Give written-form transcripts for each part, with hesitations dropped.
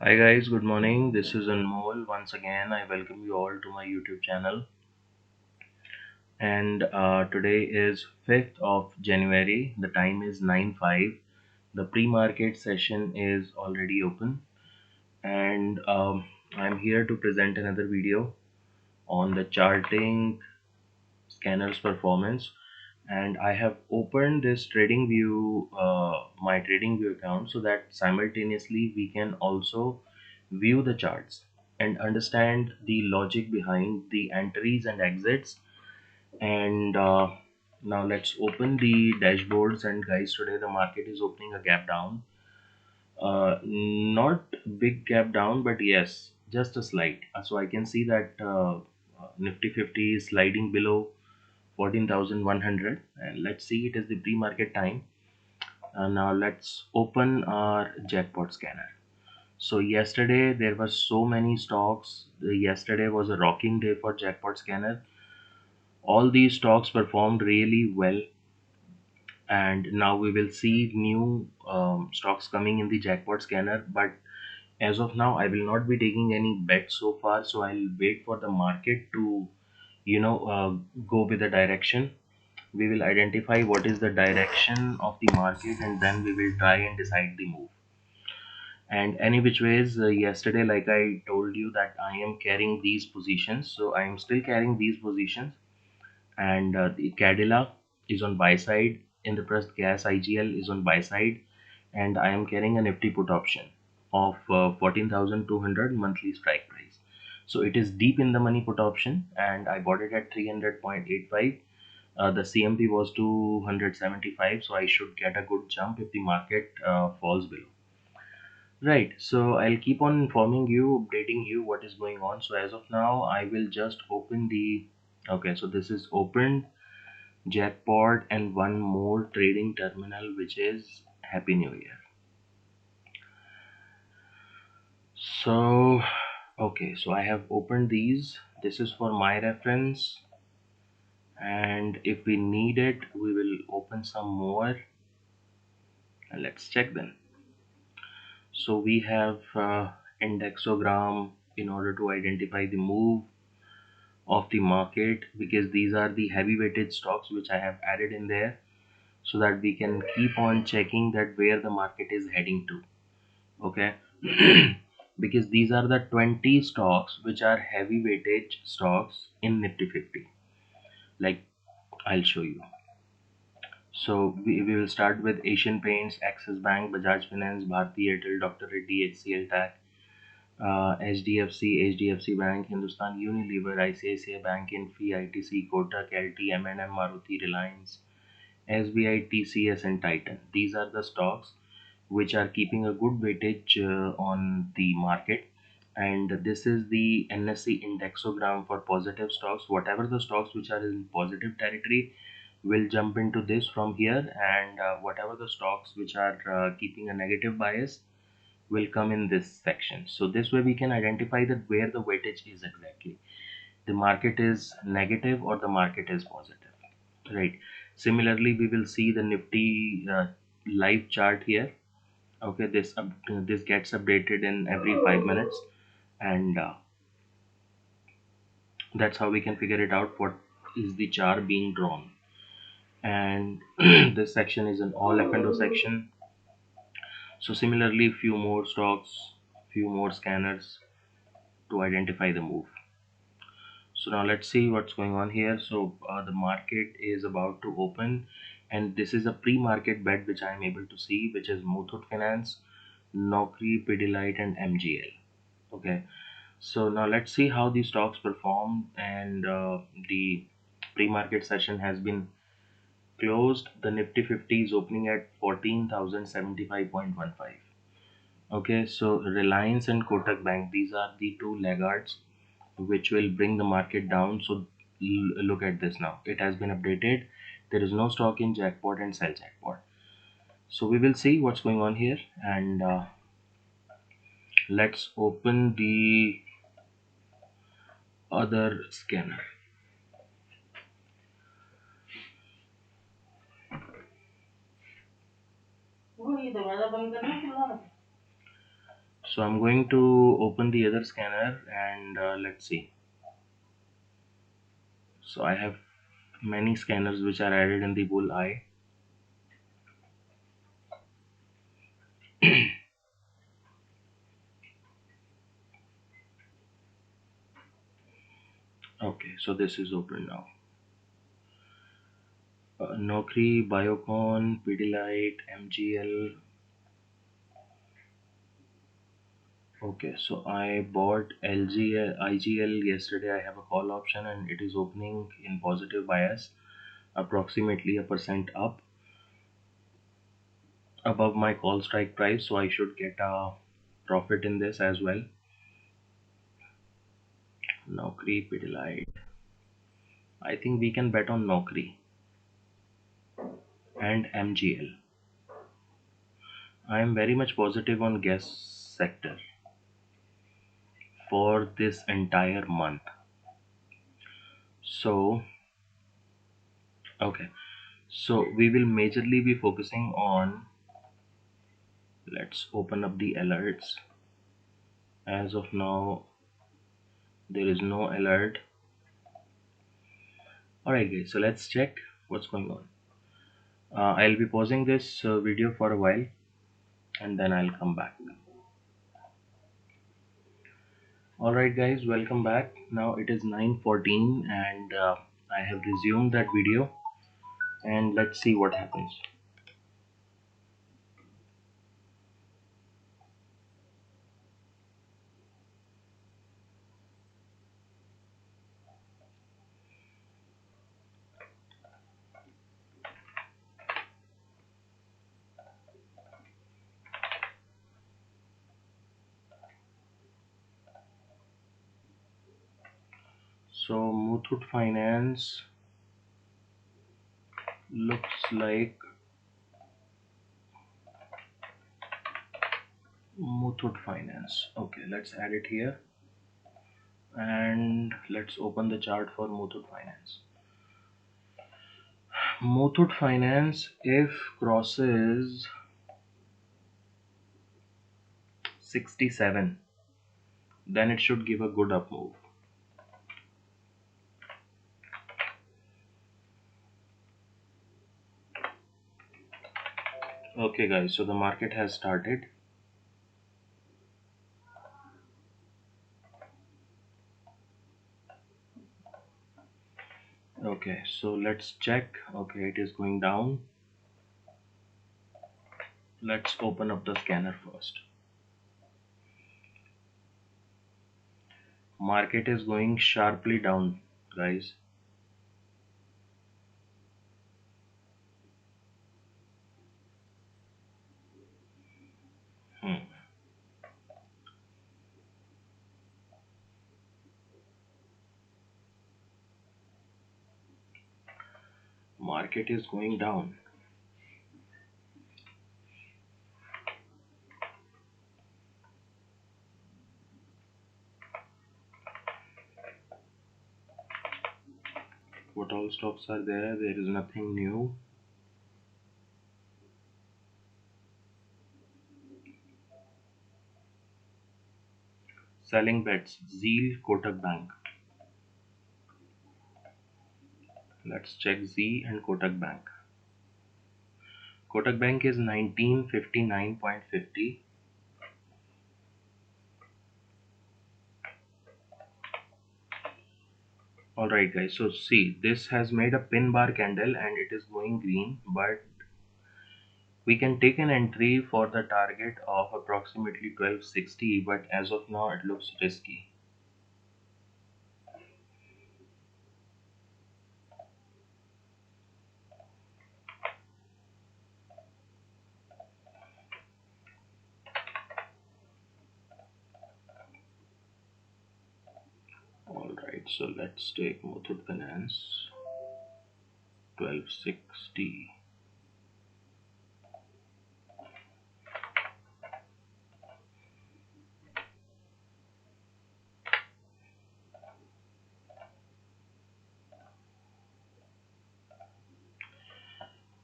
Hi guys, good morning. This is Anmol. Once again, I welcome you all to my YouTube channel. And today is 5th of January. The time is 9:05. The pre-market session is already open, and I'm here to present another video on the charting scanner's performance. And I have opened this TradingView, my TradingView account, so that simultaneously we can also view the charts and understand the logic behind the entries and exits. And now let's open the dashboards. And guys, today the market is opening a gap down, not big gap down, but yes, just a slight. So I can see that Nifty 50 is sliding below 14,100, and let's see, it is the pre-market time. Now let's open our jackpot scanner. So yesterday there were so many stocks. Yesterday was a rocking day for jackpot scanner. All these stocks performed really well, and now we will see new stocks coming in the jackpot scanner. But as of now, I will not be taking any bets so far, so I'll wait for the market to go with the direction. We will identify what is the direction of the market, and then we will try and decide the move. And any which ways, yesterday, like I told you, that I am carrying these positions, so I am still carrying these positions. And the Cadilla is on buy side, Indraprastha Gas IGL is on buy side, and I am carrying a Nifty put option of 14,200 monthly strike price. So it is deep in the money put option, and I bought it at 300.85. The CMP was 275, so I should get a good jump if the market falls below. Right, so I'll keep on informing you, updating you what is going on. So as of now, I will just open the. Okay, so this is opened jackpot and one more trading terminal, which is Happy New Year. So okay, so I have opened these. This is for my reference, and if we need it, we will open some more, and let's check them. So we have indexogram in order to identify the move of the market, because these are the heavy weighted stocks which I have added in there, so that we can keep on checking that where the market is heading to. Okay. Because these are the 20 stocks which are heavy weighted stocks in Nifty 50. Like, I'll show you. So we will start with Asian Paints, Axis Bank, Bajaj Finance, Bharti Airtel, Dr. Reddy, HCL Tech, HDFC Bank, Hindustan Unilever, ICICI Bank, Infi, ITC, Kotak, LT, M&M, Maruti, Reliance, SBI, TCS, and Titan. These are the stocks which are keeping a good weightage on the market. And this is the NSE indexogram for positive stocks. Whatever the stocks which are in positive territory will jump into this from here, and whatever the stocks which are keeping a negative bias will come in this section. So this way we can identify that where the weightage is exactly. The market is negative or the market is positive, right? Similarly, we will see the Nifty live chart here. Okay, this gets updated in every 5 minutes, and that's how we can figure it out what is the chart being drawn. And this section is an all F&O section. So similarly, few more stocks, few more scanners to identify the move. So now let's see what's going on here. So the market is about to open, and this is a pre-market bet which I am able to see, which is Muthoot Finance, Naukri, Pidilite, and MGL. Okay, so now let's see how these stocks perform. And the pre-market session has been closed. The Nifty 50 is opening at 14,075.15. Okay, so Reliance and Kotak Bank, these are the two laggards which will bring the market down. So look at this now, it has been updated. There is no stock in jackpot and sell jackpot. So we will see what's going on here, and let's open the other scanner. So I'm going to open the other scanner and let's see. So I have many scanners which are added in the bull eye. Okay, so this is open now. Nokri, Biocon, Pidilite, MGL. Okay, so I bought LGL, IGL yesterday. I have a call option and it is opening in positive bias, approximately a percent up above my call strike price. So I should get a profit in this as well. Nokri, Pidilite. I think we can bet on Nokri and MGL. I am very much positive on gas sector for this entire month. So, okay, so we will majorly be focusing on, let's open up the alerts. As of now, there is no alert. Alright guys, so let's check what's going on. I'll be pausing this video for a while and then I'll come back. Alright guys, welcome back. Now it is 9:14 and I have resumed that video and let's see what happens. So Muthoot Finance looks like Muthoot Finance. Okay, let's add it here and let's open the chart for Muthoot Finance. Muthoot Finance, if crosses 67, then it should give a good up move. Okay guys, so the market has started. Okay, so let's check. Okay, it is going down. Let's open up the scanner first. Market is going sharply down, guys. Hmm. Market is going down. What all stocks are there? There is nothing new. Selling bets. Zeal, Kotak Bank. Let's check Z and Kotak Bank. Kotak Bank is 1959.50. Alright guys, so see, this has made a pin bar candle and it is going green, but we can take an entry for the target of approximately 1260, but as of now it looks risky. Alright, so let's take Muthoot Finance 1260.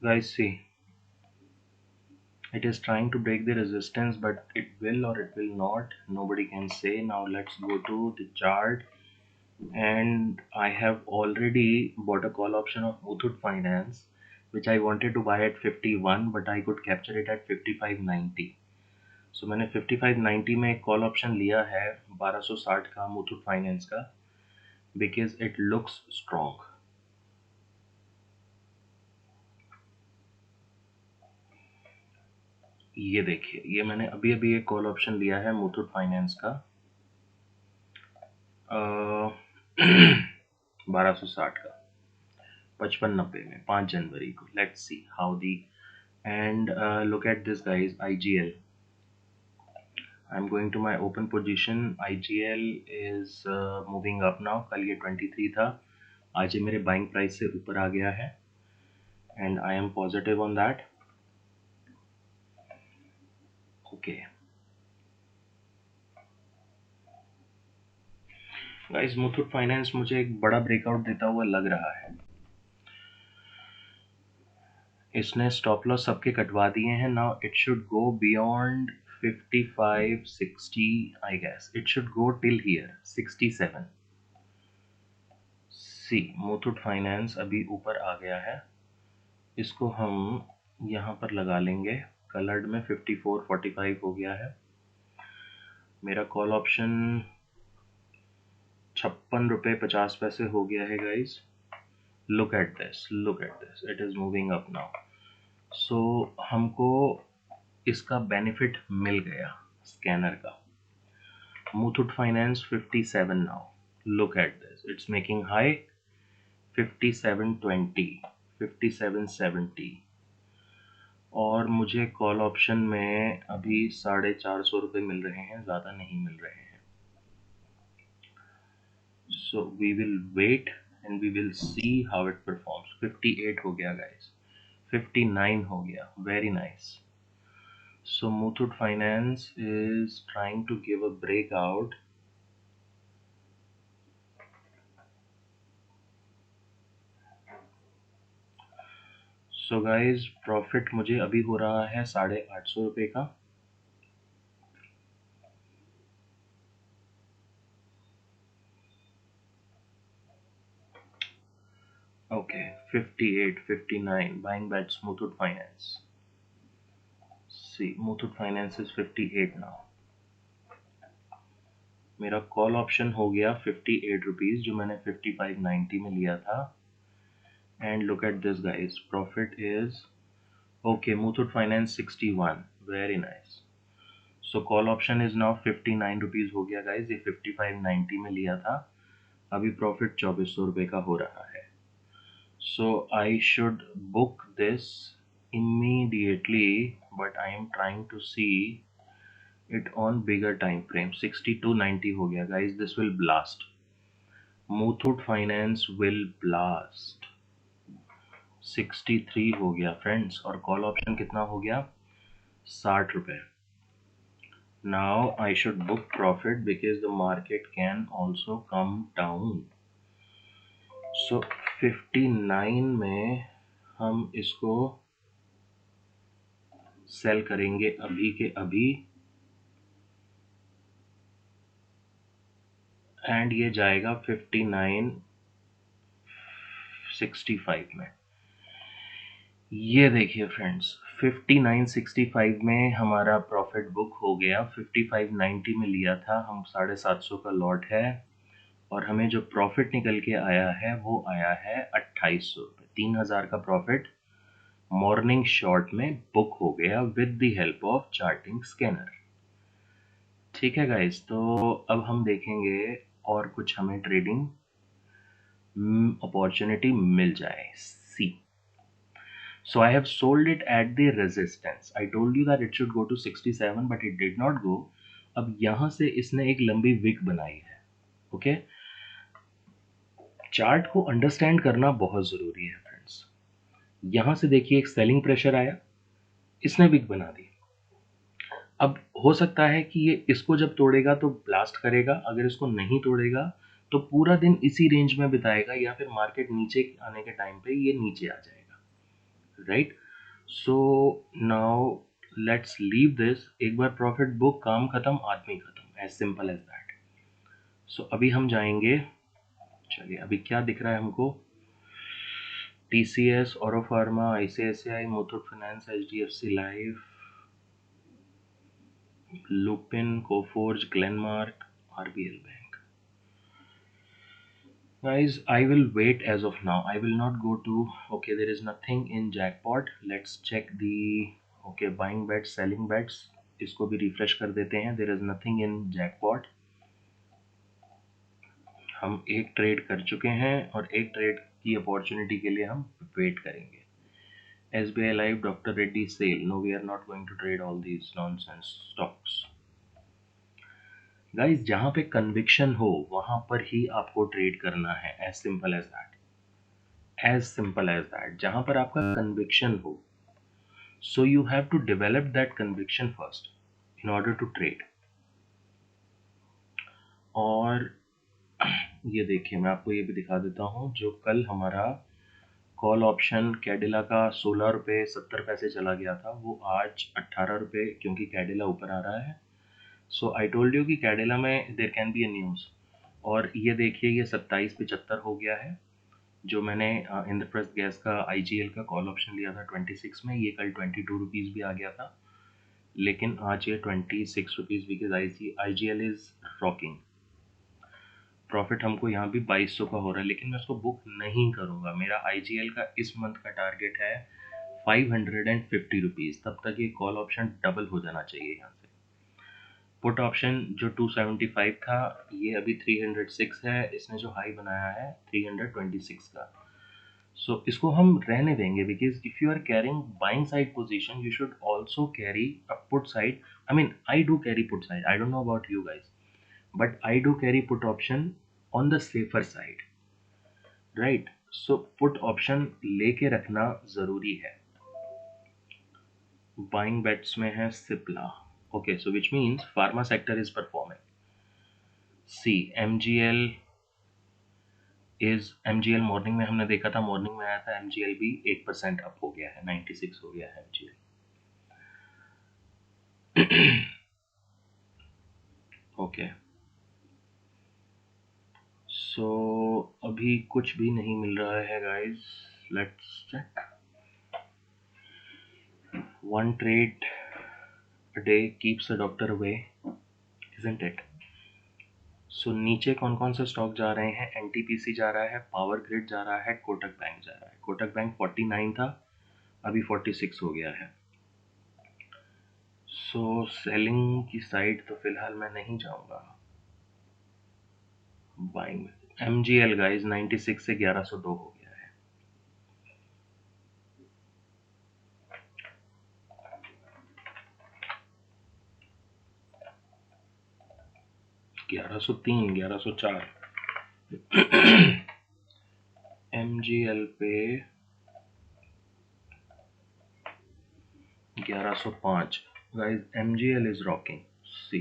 Guys, see, It is trying to break the resistance, but it will or it will not. Nobody can say. Now let's go to the chart. And I have already bought a call option of Muthoot Finance, which I wanted to buy at 51, but I could capture it at 55.90. So मैंने 55.90 में एक call option लिया है 1260 का Muthoot finance का, because it looks strong. ये देखिए, ये मैंने अभी अभी एक कॉल ऑप्शन लिया है मुथूट फाइनेंस का 1260 का 5590 में 5 जनवरी को. Let's see how the. And look at this guys, IGL. I'm going to my open position. IGL is moving up now. कल ये 23 था, आज ये मेरे बाइंग प्राइस से ऊपर आ गया है and I am positive on that. Okay guys, Muthoot finance मुझे एक बड़ा ब्रेकआउट देता हुआ लग रहा है. इसने स्टॉप लॉस सबके कटवा दिए हैं. Now it should go beyond 55 60. I guess it should go till here 67. See Muthoot Finance अभी ऊपर आ गया है. इसको हम यहाँ पर लगा लेंगे. कलर्ड में 54.45 हो गया है. मेरा कॉल ऑप्शन 56 रुपये 50 पैसे हो गया है guys. Look at this, look at this, it is moving up now. So हमको इसका बेनिफिट मिल गया स्कैनर का. Muthoot Finance 57 now. Look at this, it's making high 57.20 57.70. और मुझे कॉल ऑप्शन में अभी 450 रुपये मिल रहे हैं, ज़्यादा नहीं मिल रहे हैं. So we will wait and we will see how it performs. 58 हो गया गाइस, 59 हो गया. Very nice. So Muthoot Finance is trying to give a breakout. So guys, profit मुझे अभी हो रहा है 850 रुपये का. Okay, 58, 59, buying bets Muthoot Finance. See, Muthoot Finance is 58 now. मेरा कॉल ऑप्शन हो गया 58 रुपीज़, जो मैंने 55.90 में लिया था. And look at this guys, profit is okay. Muthoot Finance 61, very nice. So call option is now 59 rupees हो गया गाइस. ये 55.90 में लिया था, अभी प्रॉफिट 2400 रुपये का हो रहा है. So I should book this immediately, but I am trying to see it on bigger time frame. 62.90 हो गया guys. This will blast. Muthoot Finance will blast. 63 हो गया friends. और कॉल ऑप्शन कितना हो गया? 60 रुपये. Now I should book profit because the market can also come down. सो 59 में हम इसको सेल करेंगे अभी के अभी. एंड ये जाएगा 59.65 में. ये देखिए फ्रेंड्स, 59.65 में हमारा प्रॉफिट बुक हो गया. 55.90 में लिया था हम, 750 का लॉट है. और हमें जो प्रॉफिट निकल के आया है वो आया है 2800 रुपये. 3000 का प्रॉफिट मॉर्निंग शॉर्ट में बुक हो गया with the help of charting scanner. ठीक है गाइस, तो अब हम देखेंगे और कुछ हमें ट्रेडिंग अपॉर्चुनिटी मिल जाए. सी, so I have sold it at the resistance. I told you that it should go to 67 but it did not go. अब यहां से इसने एक लंबी विक बनाई है. ओके, चार्ट को अंडरस्टैंड करना बहुत जरूरी है फ्रेंड्स. यहां से देखिए एक सेलिंग प्रेशर आया, इसने विक बना दी. अब हो सकता है कि ये इसको जब तोड़ेगा तो ब्लास्ट करेगा, अगर इसको नहीं तोड़ेगा तो पूरा दिन इसी रेंज में बिताएगा, या फिर मार्केट नीचे आने के टाइम पे ये नीचे आ जाएगा. Right. So now let's leave this, एक बार प्रॉफिट बुक, काम खत्म, आदमी खत्म, एज सिंपल एज दैट। सो अभी हम जाएंगे, चलिए अभी क्या दिख रहा है हमको, टीसीएस, औरो pharma, ICICI, Muthoot finance, HDFC life, Lupin, Coforge, Glenmark, RBL bank. Guys, I will wait as of now. I will not go to, okay, there is nothing in jackpot. Let's check the, okay, buying bets, selling bets. इसको भी refresh कर देते हैं। There is nothing in jackpot. हम एक trade कर चुके हैं और एक ट्रेड की अपॉर्चुनिटी के लिए हम वेट करेंगे। SBI Life, Dr. Reddy sale. No, we are not going to trade all these nonsense stocks. Guys, जहां पे कन्विक्शन हो वहां पर ही आपको ट्रेड करना है, as simple as that, as simple as that. जहां पर आपका कन्विक्शन हो, so you have to develop that conviction first in order to trade. और ये देखिए, मैं आपको ये भी दिखा देता हूँ, जो कल हमारा कॉल ऑप्शन कैडिला का 16 रुपये 70 पैसे चला गया था, वो आज 18 रुपये, क्योंकि कैडिला ऊपर आ रहा है। सो आई टोल्ड यू कि कैडिला में there can be a news. और ये देखिए, ये 27.75 हो गया है। जो मैंने इंद्रप्रस्थ गैस का आईजीएल का कॉल ऑप्शन लिया था 26 में, ये कल 22 रुपीज़ भी आ गया था, लेकिन आज ये 26 rupees, because IGL is rocking. Profit हमको यहाँ भी 2200 का हो रहा है, लेकिन मैं उसको बुक नहीं करूँगा। मेरा आईजीएल का इस मंथ का टारगेट है 550 रुपीज़। तब तक ये कॉल ऑप्शन डबल हो जाना चाहिए यहाँ से। पुट ऑप्शन जो 275 था, ये अभी 306 है। इसने जो हाई बनाया है 326 का, सो इसको हम रहने देंगे, because if you are carrying buying side position, you should also carry a put side. I mean, I do carry put side, I don't know about you guys, but I do carry put option on the safer side, right? So put option लेके रखना जरूरी है। Buying bets में है Cipla, okay, so which means pharma sector is performing. See MGL is, MGL morning में हमने देखा था, मॉर्निंग में आया था, एमजीएल भी 8% अप हो गया है, 96 हो गया है एमजीएल। ओके, सो अभी कुछ भी नहीं मिल रहा है guys, let's check. One trade a day keeps a doctor away, isn't it? सो नीचे कौन कौन से स्टॉक जा रहे हैं? एनटीपीसी जा रहा है, पावर ग्रिड जा रहा है, कोटक बैंक जा रहा है। कोटक बैंक 49 था, अभी 46 हो गया है। सो सेलिंग की साइड तो फिलहाल मैं नहीं जाऊंगा। बाइंग एमजीएल गाइस 96 से 1102 हो गया है। ग्यारह सौ तीन, 1104 एमजीएल पे 1105 guys, MGL is rocking. See,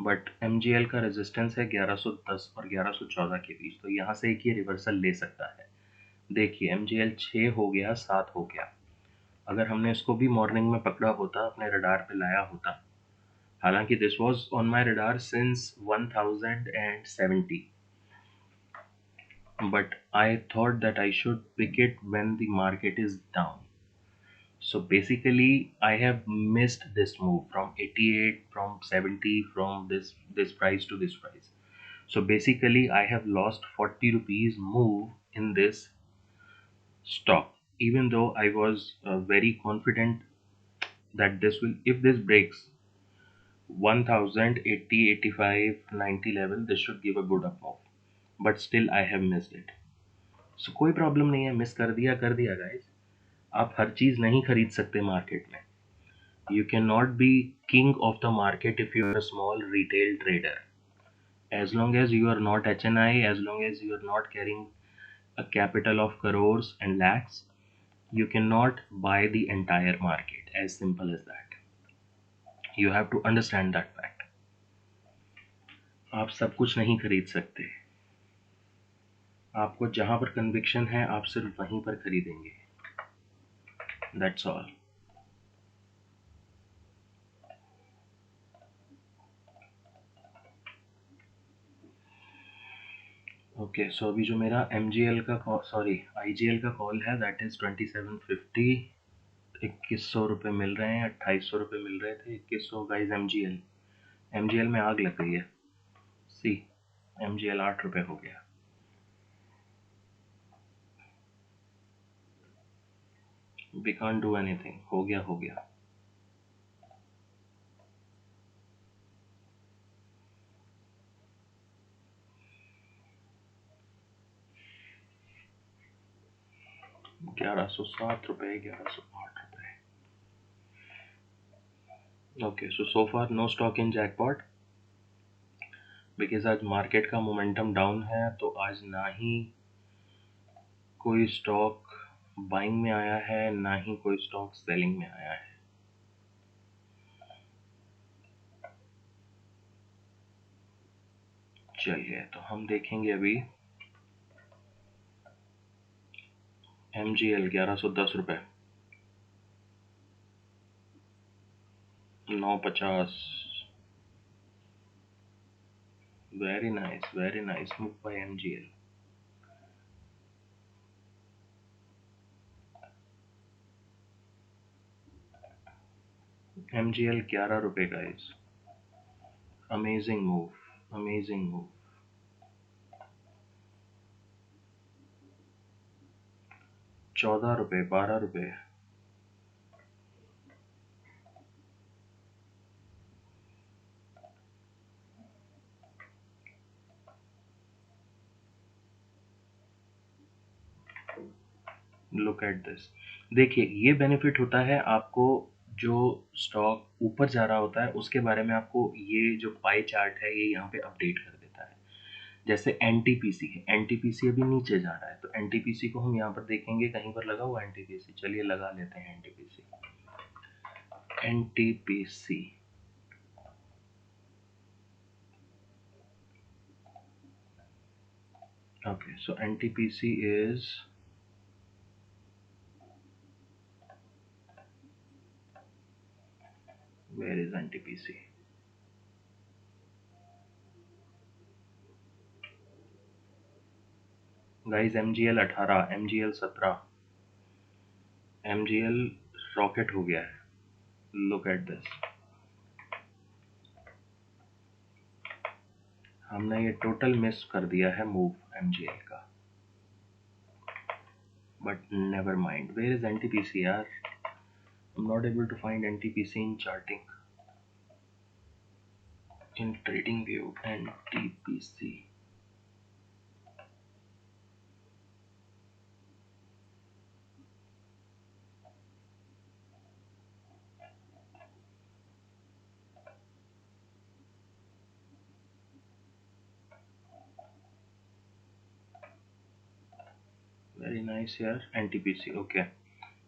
but MGL का रेजिस्टेंस है 1110 और 1114 के बीच, तो यहाँ से एक ये रिवर्सल ले सकता है। देखिए, एमजीएल 6 हो गया, 7 हो गया। अगर हमने इसको भी मॉर्निंग में पकड़ा होता, अपने रडार पे लाया होता, हालांकि this was on my radar since 1070, but I thought that I should pick it when the market is down. So basically I have missed this move from 88, from 70, from this price to this price. So basically I have lost 40 rupees move in this stock, even though I was very confident that this will, if this breaks 1000, 80, 85, 90 level, this should give a good up move, but still I have missed it. So कोई problem नहीं है, miss कर दिया guys. आप हर चीज़ नहीं खरीद सकते market में। You can not be king of the market if you are a small retail trader. As long as you are not HNI, as long as you are not carrying a capital of crores and lakhs, you cannot buy the entire market, as simple as that. You have to understand that fact. आप सब कुछ नहीं खरीद सकते। आपको जहां पर conviction है, आप सिर्फ वहीं पर खरीदेंगे। That's all. ओके, सो अभी जो मेरा MGL का सॉरी IGL का कॉल है दैट इज़ 2750, 2100 रुपये मिल रहे हैं, 2800 रुपये मिल रहे थे, 2100 गाइज। MGL में आग लग गई है। सी, MGL 8 रुपये हो गया। वी कांट डू एनीथिंग, हो गया हो गया। ₹1107, ₹1108। Okay, so far no stock in jackpot, because आज मार्केट का मोमेंटम डाउन है, तो आज ना ही कोई स्टॉक बाइंग में आया है, ना ही कोई स्टॉक सेलिंग में आया है। चलिए, तो हम देखेंगे अभी MGL 1110 रुपये, 950। Very nice move by MGL। MGL 11 रुपये guys, amazing move, amazing move. 14 रुपये, 12 रुपये। Look at this. देखिए, ये बेनिफिट होता है आपको, जो स्टॉक ऊपर जा रहा होता है उसके बारे में आपको ये जो पाई चार्ट है ये यहाँ पे अपडेट कर देता है। जैसे NTPC है, NTPC अभी नीचे जा रहा है, तो NTPC को हम यहाँ पर देखेंगे, कहीं पर लगा हुआ NTPC। चलिए लगा लेते हैं NTPC। NTPC, okay, so NTPC is, where is NTPC? Guys, MGL 18, MGL 17, MGL rocket हो गया है। लुक एट दिस, हमने ये टोटल मिस कर दिया है मूव MGL का, but never mind. Where is NTPC यार? I'm not able to find NTPC in charting, in trading view। NTPC, very nice here, NTPC। Okay,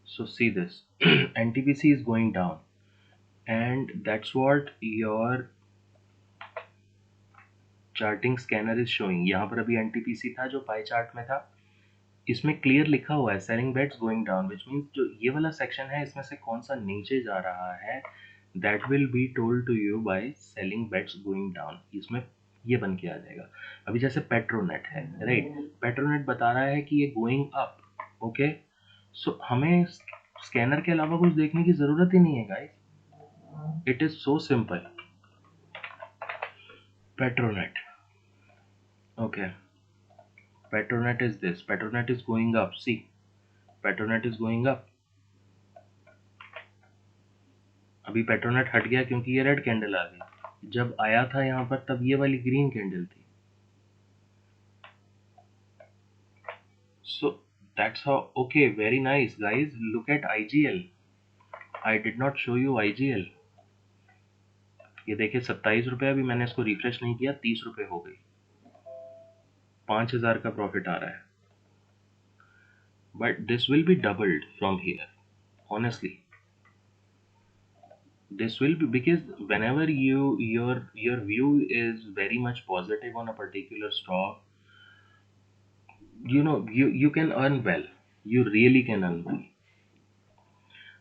so see this, NTPC is going down, and that's what your charting scanner is showing. यहाँ पर अभी NTPC था जो pie chart में था, इसमें clear लिखा हुआ है selling bets going down, which means जो ये वाला सेक्शन है इसमें से कौन सा नीचे जा रहा है, that will be told to you by selling bets going down. इसमें ये बन के आ जाएगा। अभी जैसे पेट्रोनेट है, राइट, पेट्रोनेट बता रहा है कि ये गोइंग अप। ओके, सो हमें स्कैनर के अलावा कुछ देखने की जरूरत ही नहीं है guys, it is so simple. Petronet, okay, Petronet is this, Petronet is going up, see, Petronet is going up। अभी Petronet हट गया क्योंकि ये रेड कैंडल आ गई। जब आया था यहाँ पर तब ये वाली ग्रीन कैंडल थी। So that's how, okay, very nice guys, look at IGL। I did not show you IGL। ये देखिए 27 रुपये, अभी मैंने इसको रिफ्रेश नहीं किया, 30 रुपये हो गई, 5000 का प्रॉफिट आ रहा है। But this will be doubled from here, honestly this will be, because whenever your view is very much positive on a particular stock, you know, you can earn well, you really can earn well।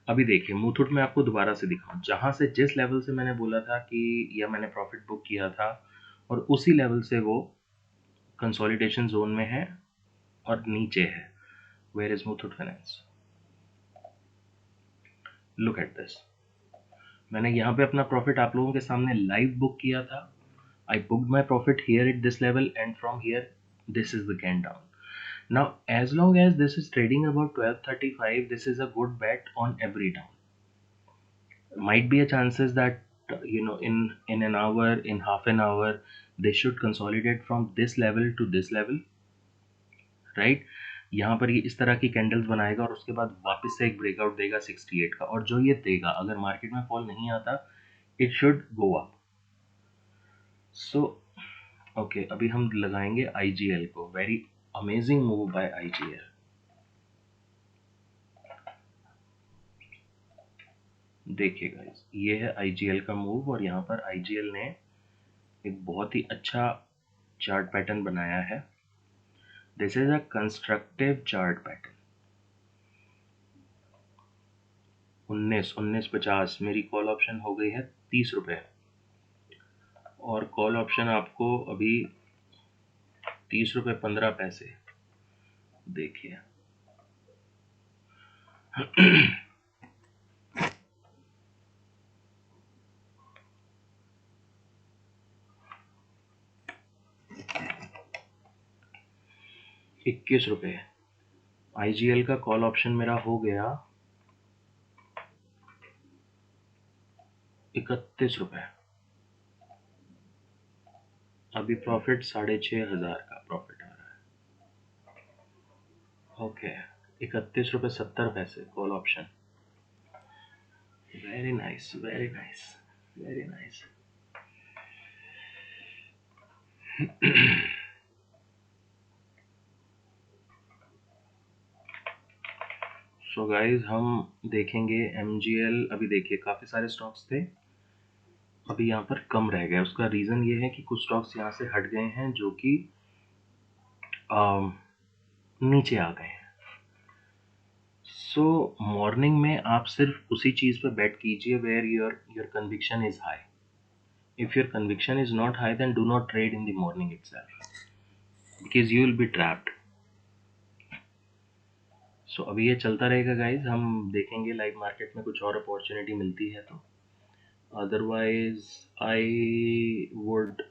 अभी देखिए मुथूट में आपको दोबारा से दिखाऊं, जहां से जिस लेवल से मैंने बोला था कि या मैंने प्रॉफिट बुक किया था, और उसी लेवल से वो कंसोलिडेशन जोन में है और नीचे है। Where is Muthoot Finance? Look at this. मैंने यहाँ पे अपना प्रॉफिट आप लोगों के सामने लाइव बुक किया था। I booked my profit here at this level and from here this is the can down. Now, as long as this is trading about 1235, this is a good bet on every down. Might be a chances that in an hour, in half an hour, they should consolidate from this level to this level, right? यहाँ पर ये इस तरह की candles बनाएगा और उसके बाद वापस से एक ब्रेकआउट देगा 68 का, और जो ये देगा अगर मार्केट में फॉल नहीं आता, it should go up. So okay, अभी हम लगाएंगे IGL को. Very amazing move by IGL. देखिए गाइस, ये है IGL का मूव, और यहाँ पर IGL ने एक बहुत ही अच्छा चार्ट पैटर्न बनाया है. This is a constructive chart pattern. 19 मेरी कॉल ऑप्शन हो गई है 30 रुपये, और कॉल ऑप्शन आपको अभी 30 रुपये 15 पैसे. देखिए 21 रुपये. IGL का कॉल ऑप्शन मेरा हो गया 31 रुपये. अभी प्रॉफिट 6500 का प्रॉफिट आ रहा है. ओके, 31 रुपये 70 पैसे call option. Very nice, very nice, very nice. So guys, हम देखेंगे MGL. अभी देखिए काफ़ी सारे स्टॉक्स थे, अभी यहाँ पर कम रह गए. उसका रीज़न ये है कि कुछ स्टॉक्स यहाँ से हट गए हैं जो कि नीचे आ गए हैं. सो मॉर्निंग में आप सिर्फ उसी चीज़ पे बैट कीजिए where your conviction is high. If your conviction is not high, then do not trade in the morning itself, because you will be trapped. So अभी ये चलता रहेगा गाइज. हम देखेंगे लाइव मार्केट में कुछ और अपॉर्चुनिटी मिलती है तो. Otherwise, I would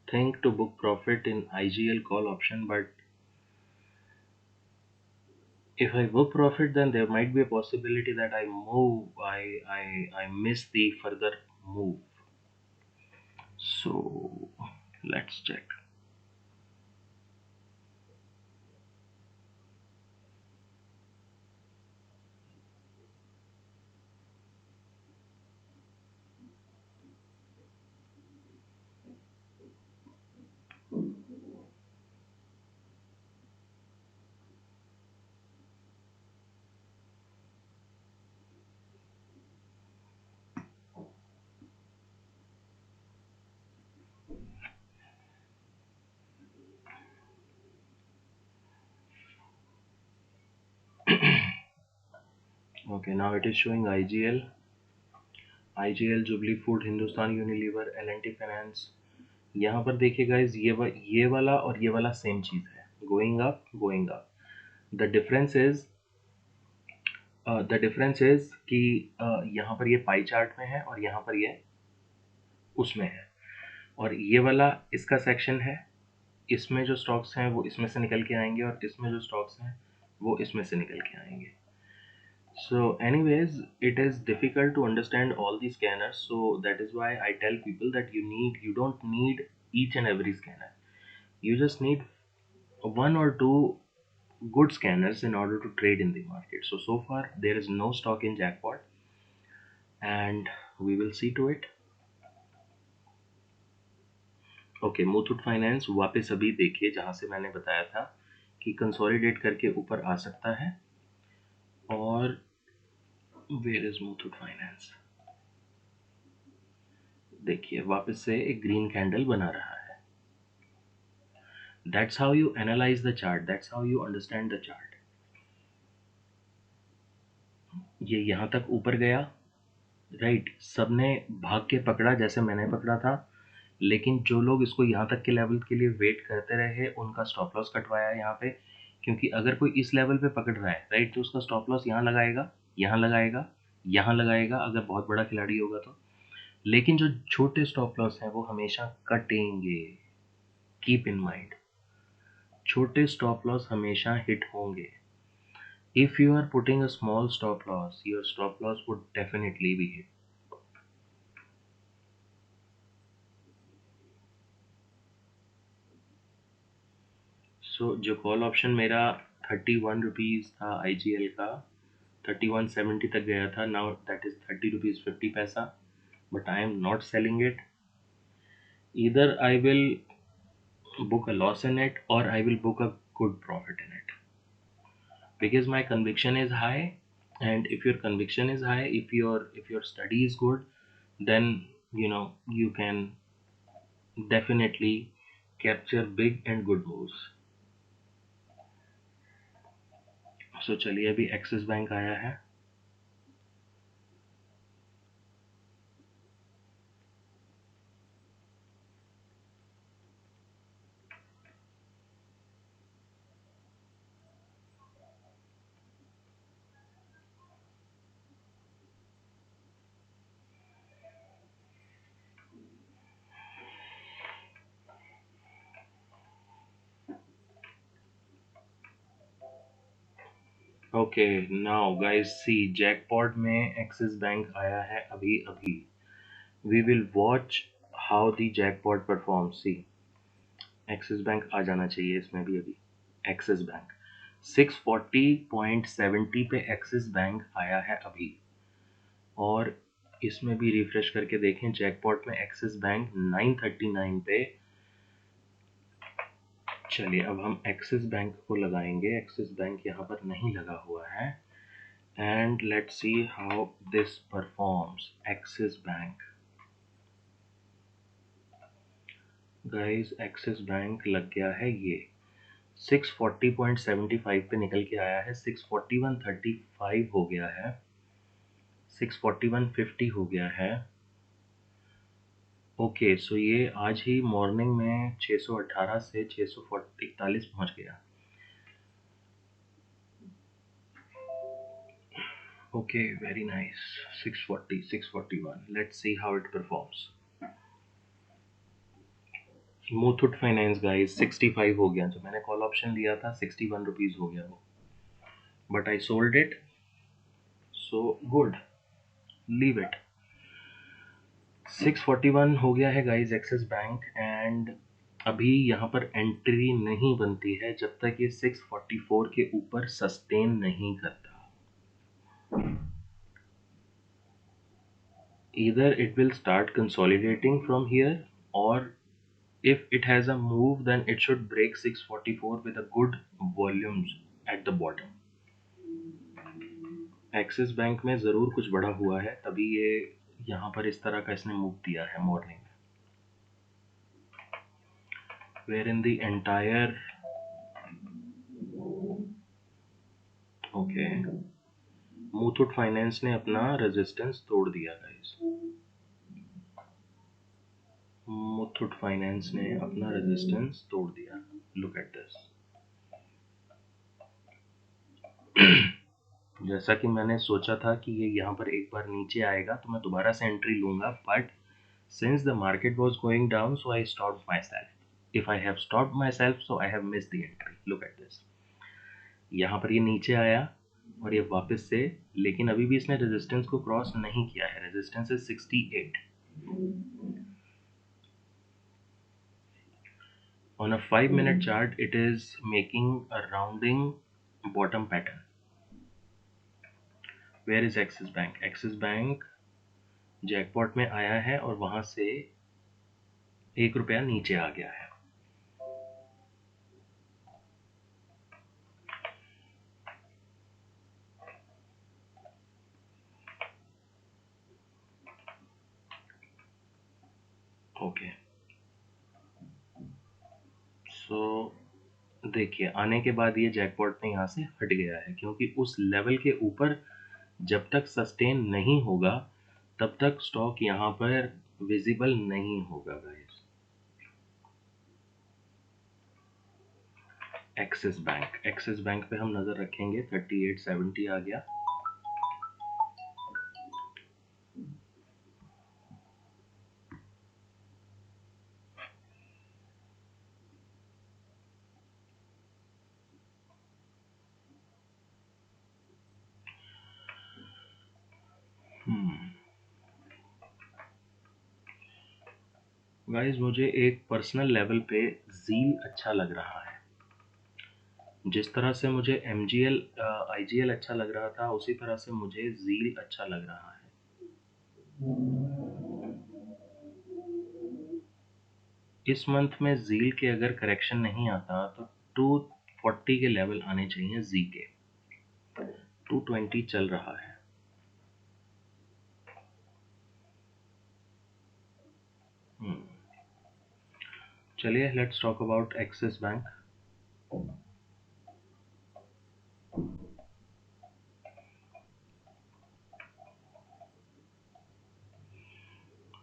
think to book profit in IGL call option, but if I book profit, then there might be a possibility that I miss the further move. So let's check. Okay, now it is showing IGL, Jubilee Food, Hindustan Unilever, L&T Finance. यहाँ पर देखिए guys, ये वाला और ये वाला same चीज़ है, going up going up. The difference is कि यहाँ पर ये पाई चार्ट में है और यहाँ पर ये उसमें है, और ये वाला इसका सेक्शन है. इसमें जो स्टॉक्स हैं वो इसमें से निकल के आएंगे, और इसमें जो स्टॉक्स हैं वो इसमें से निकल के आएंगे. So anyways, it is difficult to understand all these scanners, so that is why I tell people that you don't need each and every scanner. You just need one or two good scanners in order to trade in the market. So far there is no stock in jackpot, and we will see to it. Okay, Muthoot finance वापस अभी देखिए जहां से मैंने बताया था कि consolidate करके ऊपर आ सकता है. और वेयर इज मुथूट फाइनेंस? देखिए वापस से एक ग्रीन कैंडल बना रहा है. That's how you analyse the chart, that's how you understand the chart. ये यहाँ तक ऊपर गया, राइट, सबने भाग के पकड़ा जैसे मैंने पकड़ा था, लेकिन जो लोग इसको यहाँ तक के लेवल के लिए वेट करते रहे उनका स्टॉप लॉस कटवाया यहाँ पे, क्योंकि अगर कोई इस लेवल पे पकड़ रहा है, राइट, तो उसका स्टॉप लॉस यहाँ लगाएगा, यहाँ लगाएगा, यहाँ लगाएगा, अगर बहुत बड़ा खिलाड़ी होगा तो। लेकिन जो छोटे स्टॉप लॉस हैं वो हमेशा कटेंगे। कीप इन माइंड, छोटे स्टॉप लॉस हमेशा हिट होंगे। If you are putting a small stop loss, your stop loss would definitely be hit. So जो कॉल ऑप्शन मेरा 31 रुपीज़ था IGL का, 3170 तक गया था, now that is 30 रुपीज़ 50 पैसा, but I am not selling it. Either I will book a loss in it or I will book a good profit in it, because my conviction is high. And if your conviction is high, if your study is good, then you can definitely capture big and good moves. So चलिए, अभी axis bank आया है। Okay, now guys see, jackpot में Axis bank आया है अभी अभी। We will watch how the jackpot perform. See, Axis bank आ जाना चाहिए इसमें भी अभी। एक्सिस बैंक 640.70 पे एक्सिस बैंक आया है अभी, और इसमें भी रिफ्रेश करके देखें, जैकपॉट में एक्सिस बैंक 939 पे। चलिए, अब हम एक्सिस बैंक को लगाएंगे। एक्सिस बैंक यहाँ पर नहीं लगा हुआ है, and let's see how this performs. Axis Bank, guys, Axis Bank लग गया है, ये 640.75 पे निकल के आया है, 641.35 हो गया है, 641.50 हो गया है। ओके, सो ये आज ही मॉर्निंग में 618 से 641 पहुंच गया। Okay, very nice. 640, 641, let's see how it performs. Muthoot finance guys 65 हो गया, जो मैंने कॉल ऑप्शन लिया था 61 रुपीज़ हो गया वो, but I sold it, so good, leave it. 641 हो गया है गाइस एक्सिस बैंक, एंड अभी यहाँ पर एंट्री नहीं बनती है जब तक ये 644 के ऊपर सस्टेन नहीं करता। Either it will start consolidating from here, or if it has a move, then it should break 644 with a good volumes at the bottom. Axis bank में ज़रूर कुछ बड़ा हुआ है, तभी ये यहाँ पर इस तरह का इसने मूव दिया है मॉर्निंग में, where in the entire. Okay, Muthoot Finance ने अपना रेजिस्टेंस तोड़ दिया गाइस। मुथूट फाइनेंस ने अपना रेजिस्टेंस तोड़ दिया, लुक एट दिस। जैसा कि मैंने सोचा था कि ये यहाँ पर एक बार नीचे आएगा तो मैं दोबारा से एंट्री लूंगा, but since the market was going down, so I stopped myself. If I have stopped myself, so I have missed the entry. Look at this. यहाँ पर ये नीचे आया और ये वापस से, लेकिन अभी भी इसने रेजिस्टेंस को क्रॉस नहीं किया है। रेजिस्टेंस है 68। On a 5-minute chart, it is making a rounding bottom pattern. Where is Axis Bank? Axis Bank jackpot में आया है और वहां से 1 रुपया नीचे आ गया है। ओके, सो देखिए, आने के बाद ये जैकपॉट में यहाँ से हट गया है, क्योंकि उस लेवल के ऊपर जब तक सस्टेन नहीं होगा तब तक स्टॉक यहाँ पर विजिबल नहीं होगा गाइस। एक्सिस बैंक पे हम नजर रखेंगे। 3870 आ गया। गाइस मुझे एक पर्सनल लेवल पे ज़ील अच्छा लग रहा है। जिस तरह से मुझे एमजीएल आईजीएल अच्छा लग रहा था, उसी तरह से मुझे ज़ील अच्छा लग रहा है। इस मंथ में ज़ील के अगर करेक्शन नहीं आता तो 240 के लेवल आने चाहिए। जी के 220 चल रहा है। चलिए let's talk about axis bank.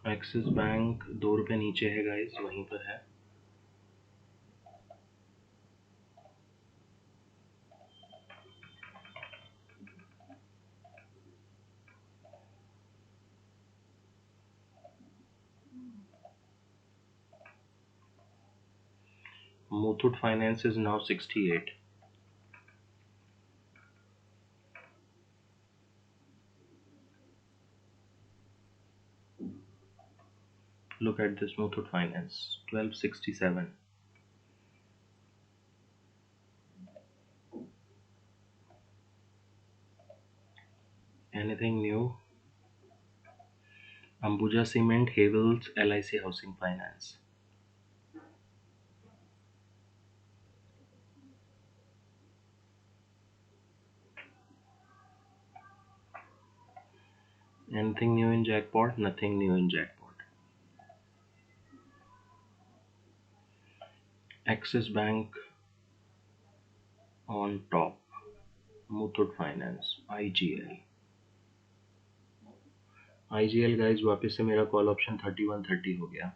Axis bank 2 रुपये नीचे है गाइस, वहीं पर है। Muthoot Finance is now 68। Look at this Muthoot Finance, 1267. Anything new? Ambuja Cement, Havels, LIC Housing Finance. Anything new in Jackpot? Nothing new in Jackpot. Axis Bank on top. Muthoot Finance, IGL. IGL guys वापस से मेरा call option 3130 हो गया।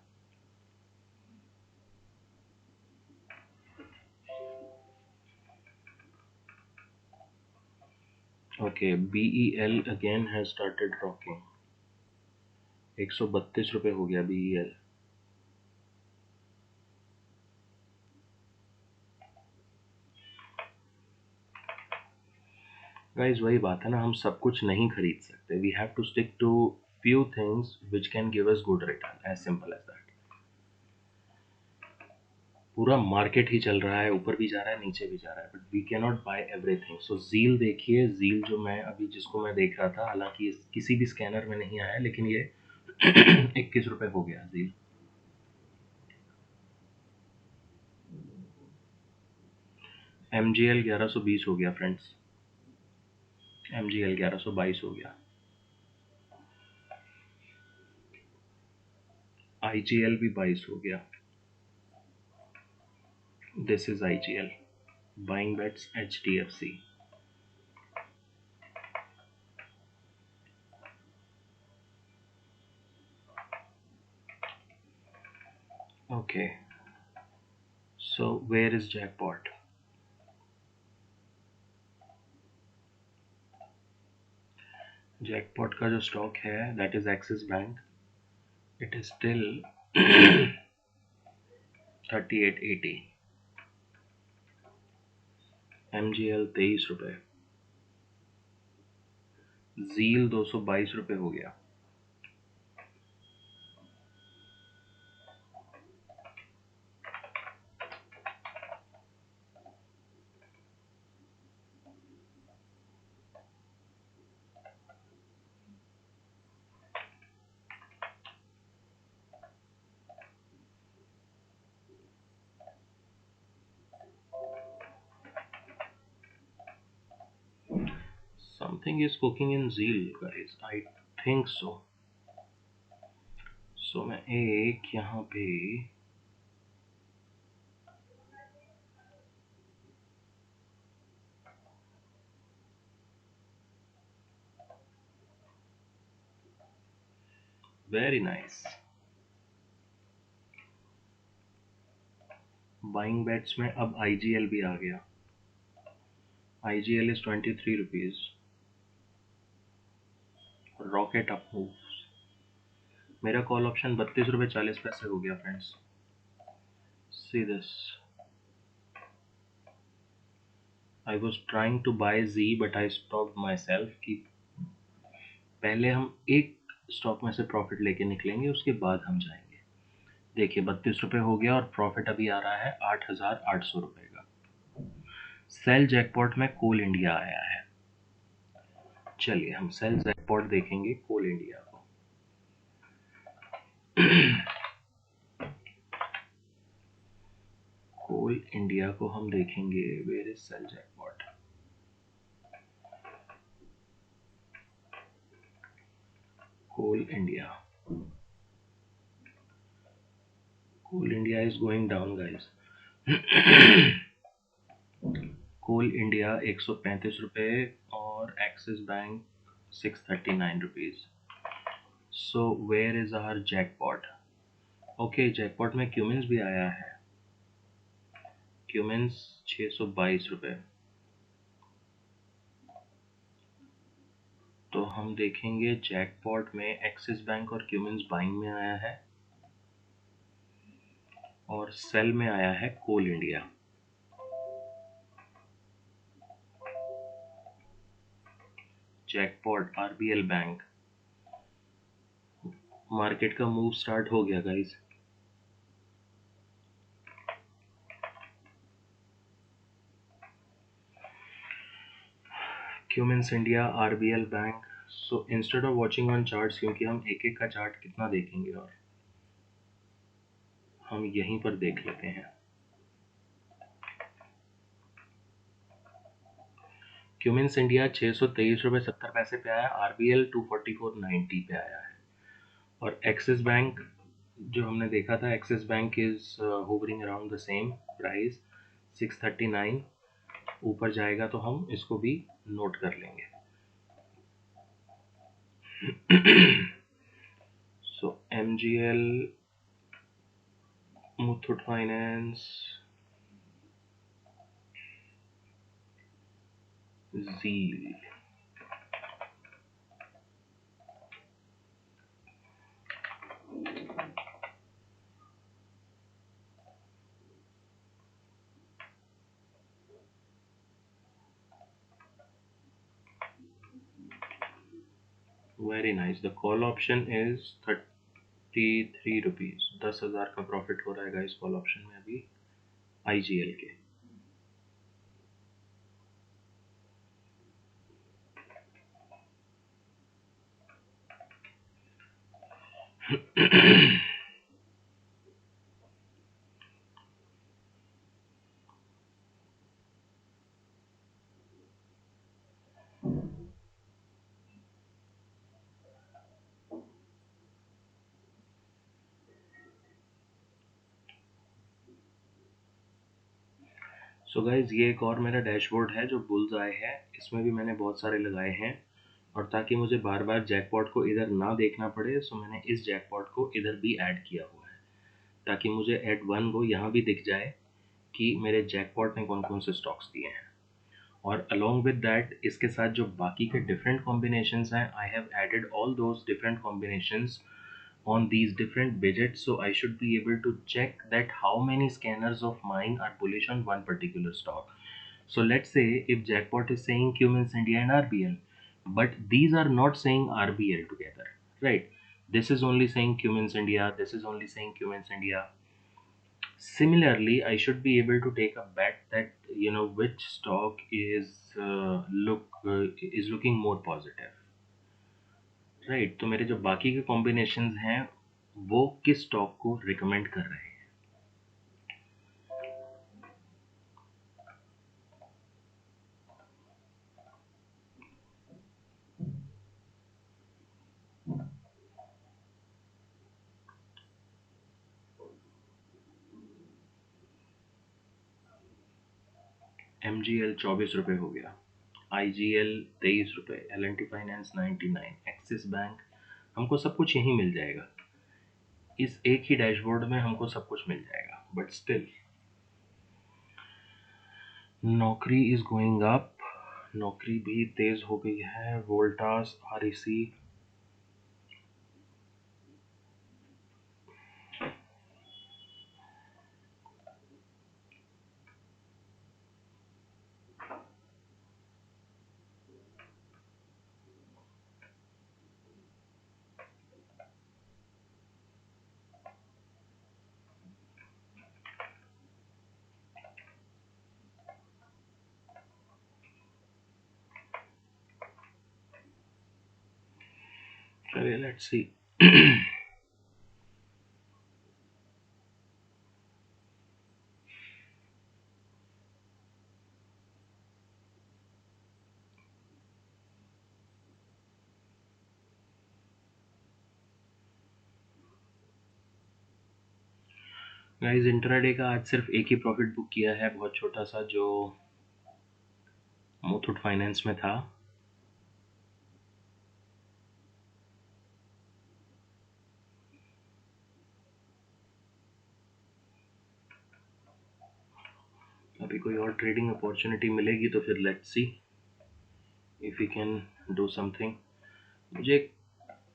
Okay, BEL again has started rocking. 132 रुपये हो गया BEL। Guys वही बात है ना, हम सब कुछ नहीं खरीद सकते। We have to stick to few things which can give us good return, as simple as that। पूरा मार्केट ही चल रहा है, ऊपर भी जा रहा है, नीचे भी जा रहा है, but we can not buy everything. So Zeel देखिए, ज़ील जो मैं अभी जिसको मैं देख रहा था, हालांकि किसी भी स्कैनर में नहीं आया, लेकिन ये 21 रुपये हो गया ज़ील। MGL 1120 हो गया फ्रेंड्स। MGL 1122 हो गया। IGL भी 22 हो गया। This is IGL। Buying bets HDFC। Okay, so where is jackpot? Jackpot का जो स्टॉक है that is Axis Bank. It is still 3880। MGL 23 रुपये। ज़ील 222 रुपये हो गया। Something is cooking in Zeal, guys. I think so. So मैं एक यहाँ पे वेरी नाइस। बाइंग बेट्स में अब आईजीएल भी आ गया। IGL is 23 rupees. Rocket up move. मेरा कॉल ऑप्शन 32 रुपये 40 पैसे हो गया friends. See this. I was trying to buy Zee but I stop my myself पहले हम एक स्टॉक में से प्रॉफिट लेके निकलेंगे, उसके बाद हम जाएंगे। देखिए 32 रुपये हो गया और प्रॉफिट अभी आ रहा है 8,800 रुपये का। सेल जैकपॉट में कोल इंडिया आया है। चलिए हम सेल जैकपॉट देखेंगे कोल इंडिया को। कोल इंडिया को हम देखेंगे। Where is sell jackpot? Coal India. Coal India is going down guys. Coal India 135 रुपये और Axis Bank 639 rupees. So where is our jackpot? Okay, jackpot में क्यूमिंस भी आया है। क्यूमिंस 622 रुपये। तो हम देखेंगे जैकपॉट में एक्सिस बैंक और क्यूमिंस बाइंग में आया है और सेल में आया है Coal India. Jackpot RBL bank. Market का मूव स्टार्ट हो गया guys. Cummins India, RBL bank. So instead of watching on charts, क्योंकि हम एक एक का चार्ट कितना देखेंगे और हम यहीं पर देख लेते हैं। क्यूमिंस इंडिया 623 रुपये 70 पैसे पे आया। आरबीएल 244.90 पे आया है। और एक्सिस बैंक जो हमने देखा था, axis bank is hovering around the same price 639। ऊपर जाएगा तो हम इसको भी नोट कर लेंगे। So MGL, Muthoot Finance, Zeel. Very nice. The call option is 33 rupees. 10,000 का प्रॉफिट हो रहा है गाइस कॉल ऑप्शन में अभी आईजीएल के। सो गाइज ये एक और मेरा डैशबोर्ड है जो बुल्स आए है। इसमें भी मैंने बहुत सारे लगाए हैं और ताकि मुझे बार बार जैकपॉट को इधर ना देखना पड़े, सो मैंने इस जैकपॉट को इधर भी ऐड किया हुआ है ताकि मुझे एट वन गो यहाँ भी दिख जाए कि मेरे जैकपॉट ने कौन कौन से स्टॉक्स दिए हैं। और अलोंग विद दैट इसके साथ जो बाकी के डिफरेंट कॉम्बिनेशंस हैं, I have added all those different combinations on these different widgets, so I should be able to check that how many scanners of mine are bullish on one particular stock. So let's say if jackpot is saying Cummins India and RBL, but these are not saying RBL together, right? This is only saying Cummins India, this is only saying Cummins India. Similarly, I should be able to take a bet that which stock is looking more positive, right. तो मेरे जो बाकी के combinations हैं वो किस stock को recommend कर रहे हैं। एमजीएल 24 रुपये हो गया। आईजीएल 23 रुपये। L N T finance 99। Axis Bank हमको सब कुछ यहीं मिल जाएगा, इस एक ही डैशबोर्ड में हमको सब कुछ मिल जाएगा। बट स्टिल नौकरी इज गोइंग अप, नौकरी भी तेज हो गई है। वोल्टास, आरईसी, चलिए लेट्स सी। गाइस इंट्राडे का आज सिर्फ एक ही प्रॉफिट बुक किया है, बहुत छोटा सा, जो मुथूट फाइनेंस में था। अभी कोई और ट्रेडिंग अपॉर्चुनिटी मिलेगी तो फिर let's see if you can do something. मुझे एक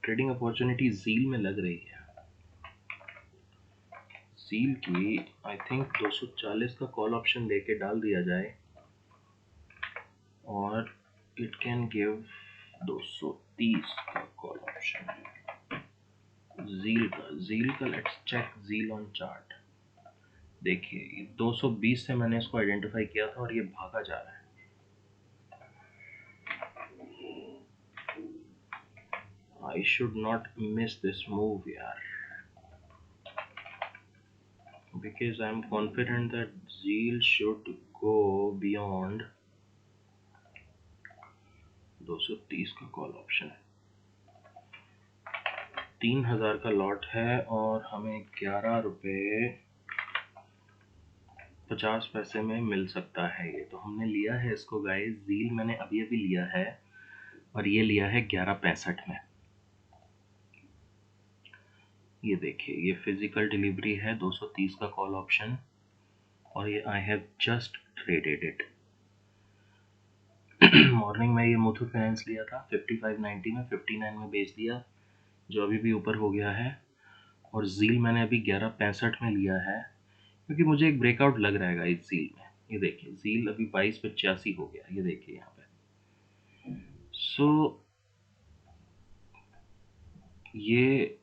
ट्रेडिंग अपॉर्चुनिटी ज़ील में लग रही है। ज़ील की आई थिंक 240 का कॉल ऑप्शन लेके डाल दिया जाए और इट कैन गिव 230 का कॉल ऑप्शन। ज़ील का let's check Zeel on chart. देखिए 220 से मैंने इसको आइडेंटिफाई किया था और ये भागा जा रहा है। I should not miss this move, yaar, because I'm confident that Zeal should go beyond 230 का कॉल ऑप्शन है। 3000 का लॉट है और हमें 11 रुपये 50 पैसे में मिल सकता है ये, तो हमने लिया है इसको गाइस। ज़ील मैंने अभी अभी लिया है और ये लिया है 11.65 में। ये देखिए ये फिजिकल डिलीवरी है 230 का कॉल ऑप्शन और ये I have just traded it. Morning में ये मुथूट फाइनेंस लिया था 55.90 में, 59 में बेच दिया, जो अभी भी ऊपर हो गया है। और ज़ील मैंने अभी 11.65 में लिया है क्योंकि मुझे एक ब्रेकआउट लग रहा है इस ज़ील में। ये देखिए ज़ील अभी 22.85 हो गया, ये देखिए यहाँ पे। सो ये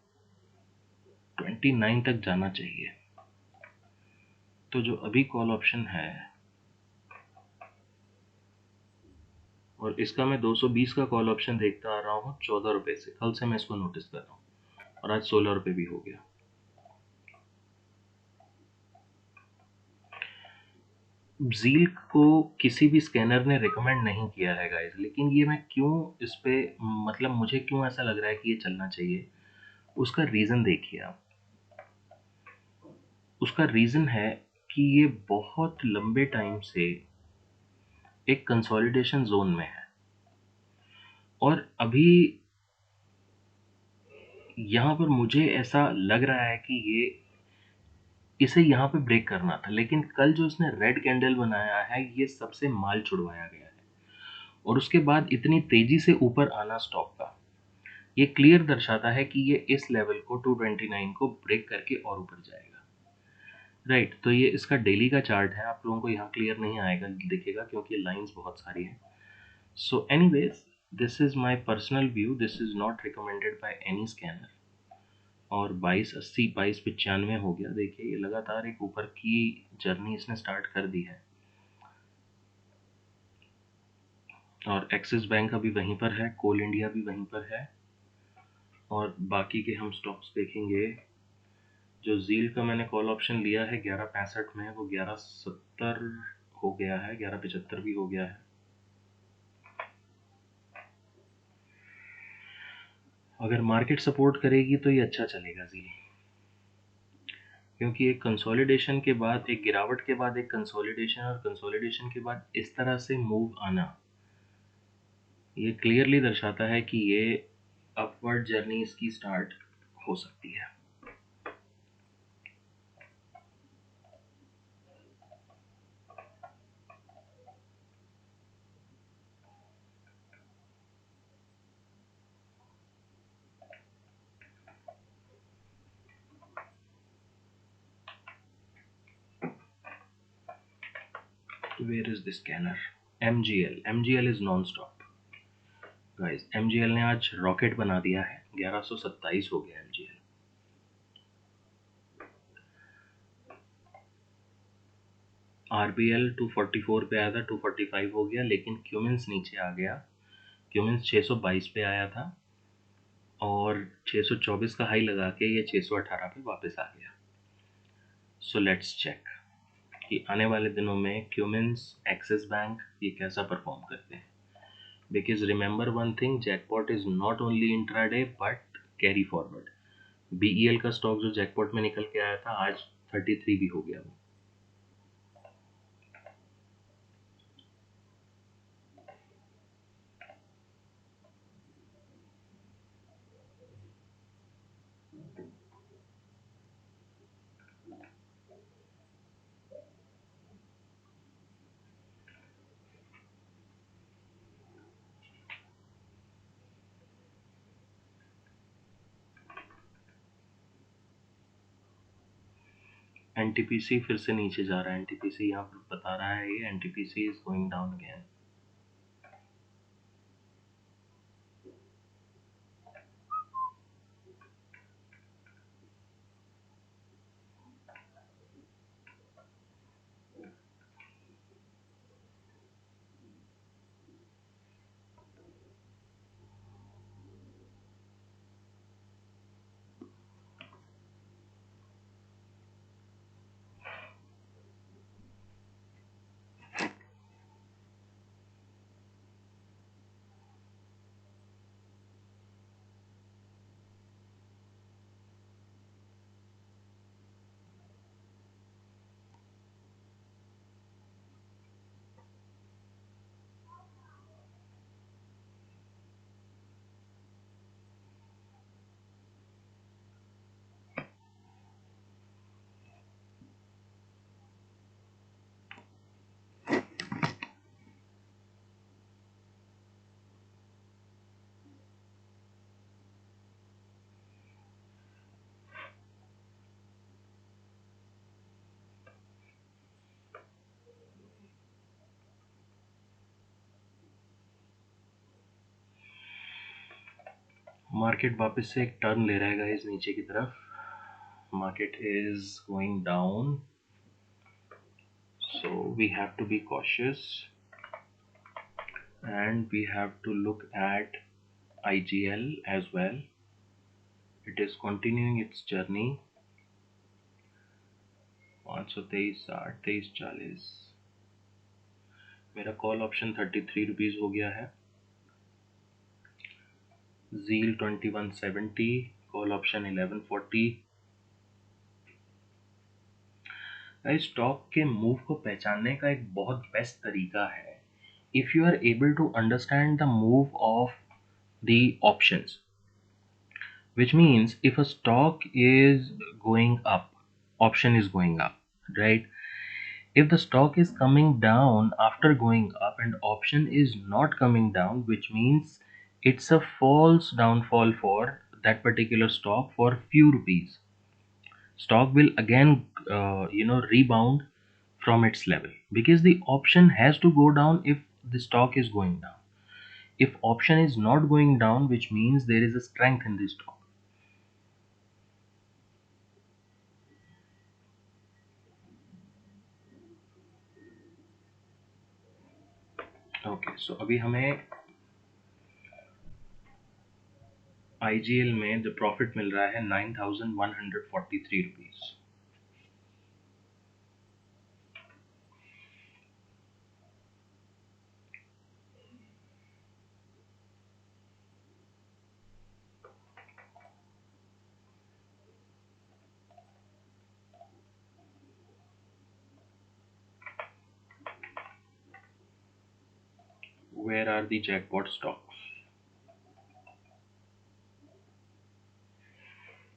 29 तक जाना चाहिए। तो जो अभी कॉल ऑप्शन है और इसका मैं 220 का कॉल ऑप्शन देखता आ रहा हूँ 14 रुपये से, कल से मैं इसको नोटिस कर रहा हूँ और आज 16 रुपये भी हो गया। ज़ील को किसी भी स्कैनर ने रिकमेंड नहीं किया है गाइस, लेकिन ये मैं क्यों इस पे, मतलब मुझे क्यों ऐसा लग रहा है कि ये चलना चाहिए, उसका रीज़न देखिए आप। उसका रीज़न है कि ये बहुत लंबे टाइम से एक कंसोलिडेशन जोन में है और अभी यहाँ पर मुझे ऐसा लग रहा है कि ये इसे यहाँ पे ब्रेक करना था, लेकिन कल जो इसने रेड कैंडल बनाया है ये सबसे माल छुड़वाया गया है और उसके बाद इतनी तेजी से ऊपर आना स्टॉक का, ये क्लियर दर्शाता है कि ये इस लेवल को 229 को ब्रेक करके और ऊपर जाएगा। राइट, तो ये इसका डेली का चार्ट है, आप लोगों को यहाँ क्लियर नहीं आएगा दिखेगा क्योंकि लाइंस बहुत सारी हैं। So anyways this is my personal view, this is not recommended by any scanner. और 2280 2295 हो गया, देखिए ये लगातार एक ऊपर की जर्नी इसने स्टार्ट कर दी है और एक्सिस बैंक अभी वहीं पर है, कोल इंडिया भी वहीं पर है और बाकी के हम स्टॉक्स देखेंगे। जो ज़ील का मैंने कॉल ऑप्शन लिया है 11.65 में, वो 11.70 हो गया है, 11.75 भी हो गया है। अगर मार्केट सपोर्ट करेगी तो ये अच्छा चलेगा ज़ील, क्योंकि एक कंसोलिडेशन के बाद, एक गिरावट के बाद एक कंसोलिडेशन और कंसोलिडेशन के बाद इस तरह से मूव आना, ये क्लियरली दर्शाता है कि ये अपवर्ड जर्नी इसकी स्टार्ट हो सकती है। Where is the scanner? MGL is non stop guys. MGL ने आज रॉकेट बना दिया है, 1127 हो गया एमजीएल। आरबीएल 244 पे आया था, 245 हो गया, लेकिन क्यूमिंस नीचे आ गया। क्यूमिंस 622 पे आया था और 624 का हाई लगा के ये 618 पे वापस आ गया। सो लेट्स चेक कि आने वाले दिनों में क्यूमिंस, एक्सिस बैंक ये कैसा परफॉर्म करते हैं। Because remember one thing, jackpot is not only intraday but carry forward. BEL का स्टॉक जो जैकपॉट में निकल के आया था, आज 33 भी हो गया वो। एनटीपीसी फिर से नीचे जा रहा है। एनटीपीसी यहाँ पर बता रहा है ये NTPC is going down again. Market वापस से एक टर्न ले रहा है गाइस नीचे की तरफ। Market is going down, so we have to be cautious and we have to look at IGL as well. It is continuing its journey। 523, 60, 23, 40। मेरा कॉल ऑप्शन 33 रुपीज हो गया है। Zeel 2170, call option 1140। स्टॉक के move को पहचानने का एक बहुत बेस्ट तरीका है, if you are able to understand the move of the options, which means if a stock is going up, option is going up, right? If the stock is coming down after going up and option is not coming down, which means it's a false downfall for that particular stock for few rupees. Stock will again rebound from its level, because the option has to go down if the stock is going down. If option is not going down, which means there is a strength in the stock. Okay, so अभी हमें IGL में जो profit मिल रहा है 9143 rupees. Where are the jackpot stocks?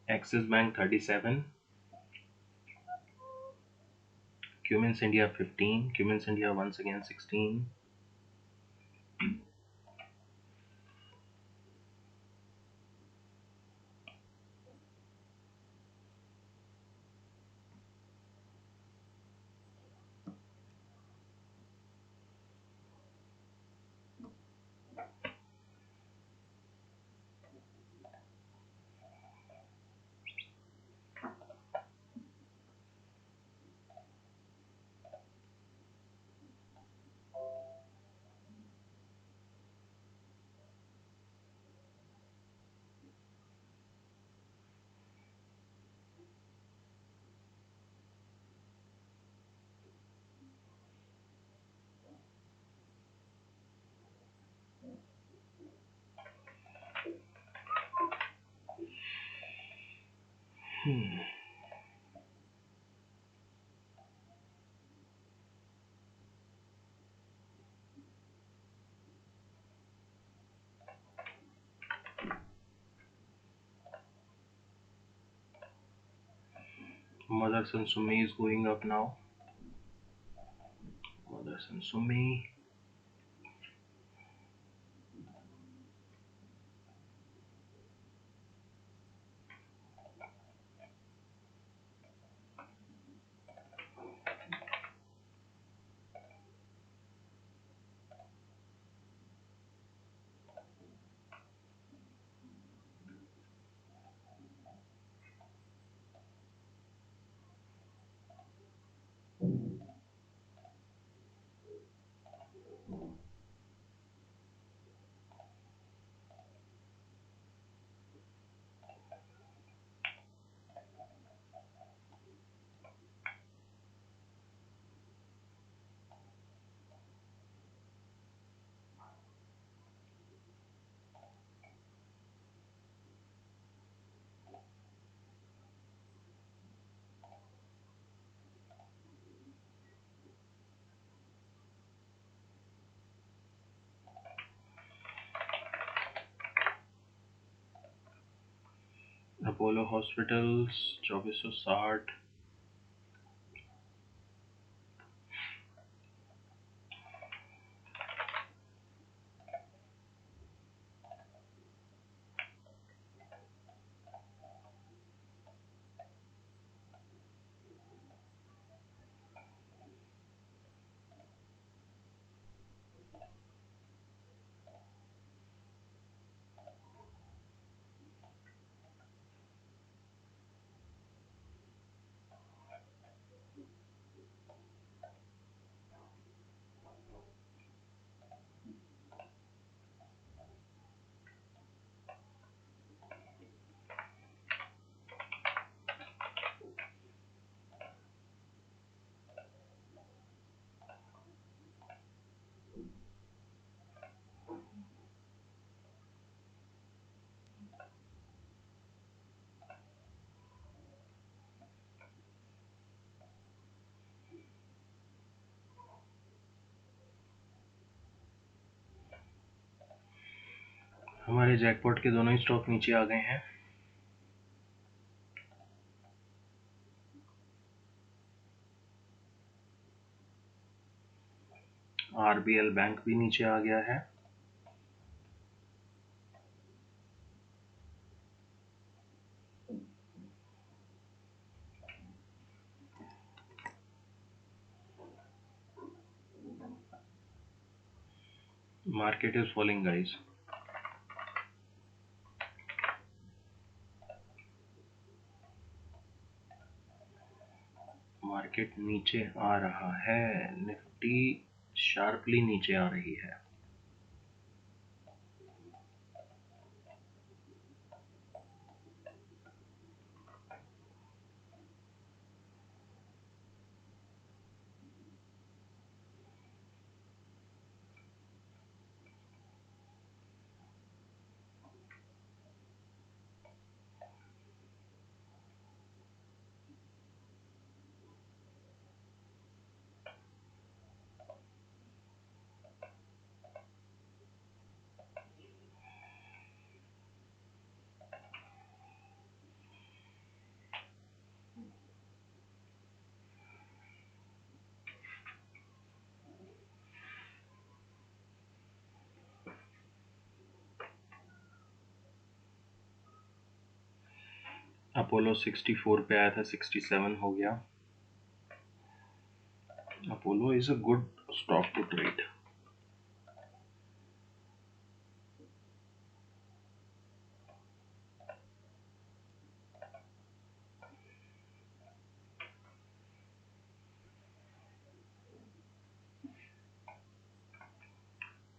Axis Bank 37, Cummins India 15, Cummins India once again 16, Motherson Sumi is going up now. Motherson Sumi. Apollo Hospitals 2460. हमारे jackpot के दोनों ही stock नीचे आ गए हैं। आरबीएल बैंक भी नीचे आ गया है। Market is falling guys. Market नीचे आ रहा है। निफ्टी शार्पली नीचे आ रही है। अपोलो 64 पे आया था, 67 हो गया। Apollo is a good stock to trade.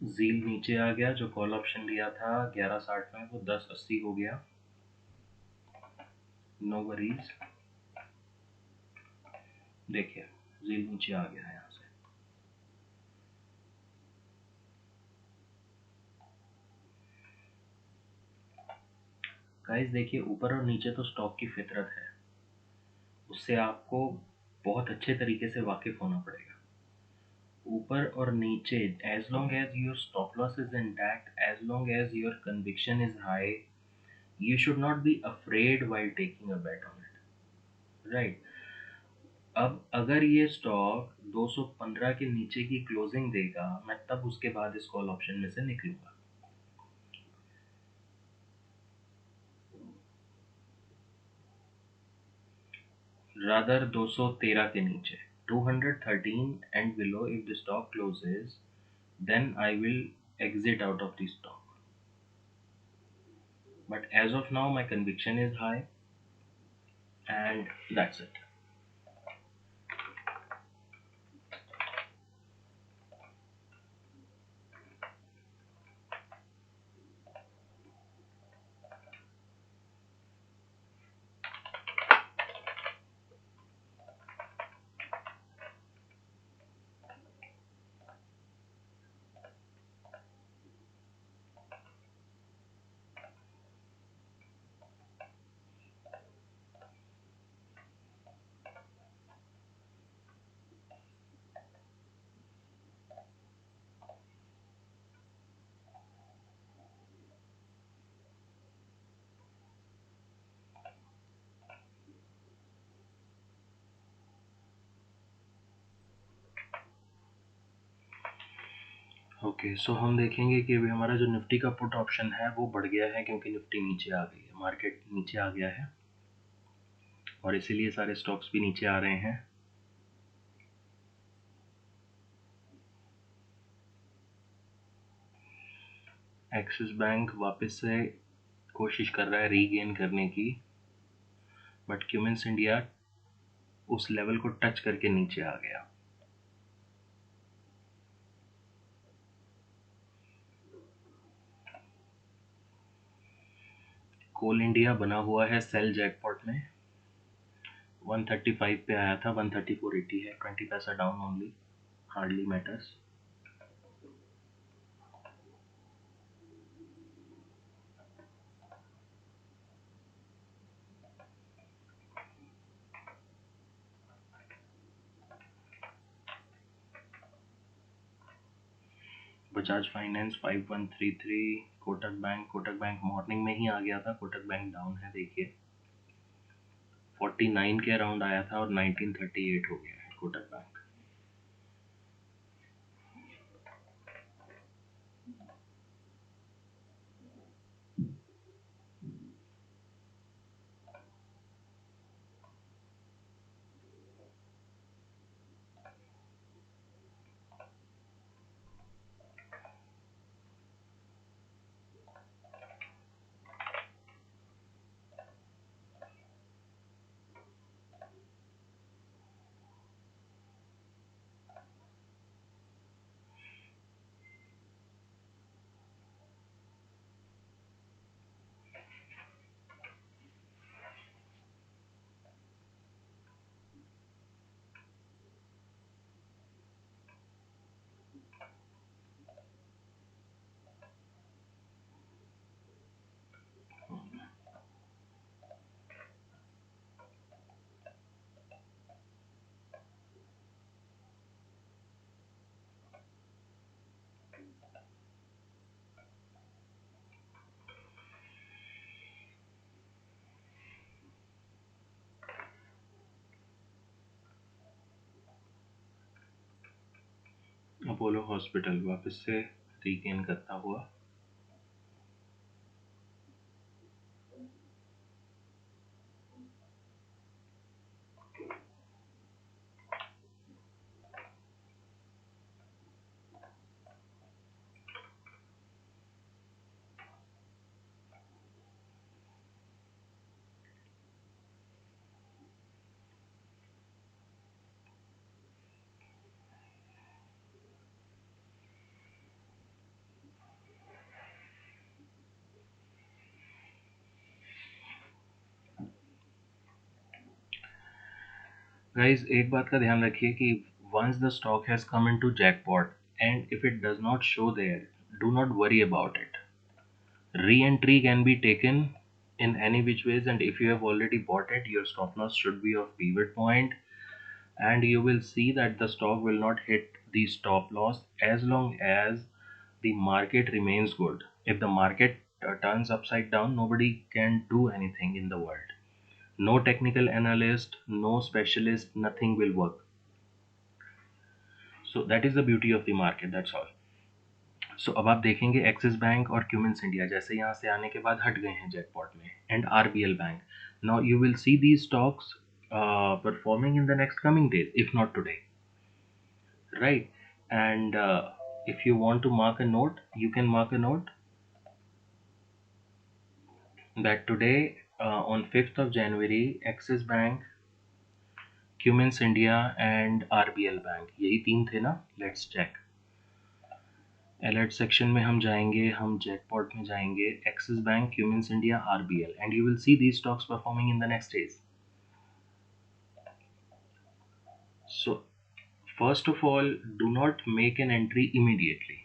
Zeel नीचे आ गया, जो कॉल ऑप्शन लिया था 1160 में वो 1080 हो गया। नो वरीज, देखिए जील नीचे आ गया है यहाँ से। गाइस देखिए, ऊपर और नीचे तो स्टॉक की फितरत है, उससे आपको बहुत अच्छे तरीके से वाकिफ होना पड़ेगा। ऊपर और नीचे, as long as your stop loss is intact, as long as your conviction is high, you should not be afraid while taking a bet on it, right? अब अगर ये स्टॉक 215 के नीचे की क्लोजिंग देगा, मैं तब उसके बाद इस कॉल ऑप्शन में से निकलूंगा। रादर 213 के नीचे, 213 and below, if the stock closes, then I will exit out of the stock. But as of now, my conviction is high, and that's it. Okay, so हम देखेंगे कि अभी हमारा जो निफ्टी का पुट ऑप्शन है वो बढ़ गया है, क्योंकि निफ्टी नीचे आ गई है, मार्केट नीचे आ गया है, और इसीलिए सारे स्टॉक्स भी नीचे आ रहे हैं। एक्सिस बैंक वापस से कोशिश कर रहा है रीगेन करने की, बट क्यूमेंस इंडिया उस लेवल को टच करके नीचे आ गया। कोल इंडिया बना हुआ है सेल जैकपॉट में, 135 पे आया था, 134.80 है, 20 पैसा down only, hardly matters. Bajaj finance 5133, Kotak bank morning में ही आ गया था, कोटक बैंक डाउन है, देखिए 49 के अराउंड आया था और 1938 हो गया है कोटक बैंक। अपोलो हॉस्पिटल वापस से रीगेन करता हुआ, गाइस एक बात का ध्यान रखिए कि once the stock has come into jackpot and if it does not show there, do not worry about it. Re-entry can be taken in any which ways, and if you have already bought it, your stop loss should be of pivot point, and you will see that the stock will not hit the stop loss as long as the market remains good. If the market turns upside down, nobody can do anything in the world. No technical analyst, no specialist, nothing will work. So that is the beauty of the market. That's all. सो अब आप देखेंगे axis bank और Cummins India जैसे यहाँ से आने के बाद हट गए हैं जैकपॉट में, and RBL bank. Now you will see these stocks performing in the next coming days, if not today, right? And if you want to mark a note, you can mark a note that today on 5th of January, Axis Bank, Cummins India and RBL Bank, यही तीन थे ना. Let's check. Alert section में हम जाएंगे, हम jackpot में जाएंगे, axis bank, Cummins India, RBL, and you will see these stocks performing in the next days. So first of all, do not make an entry immediately.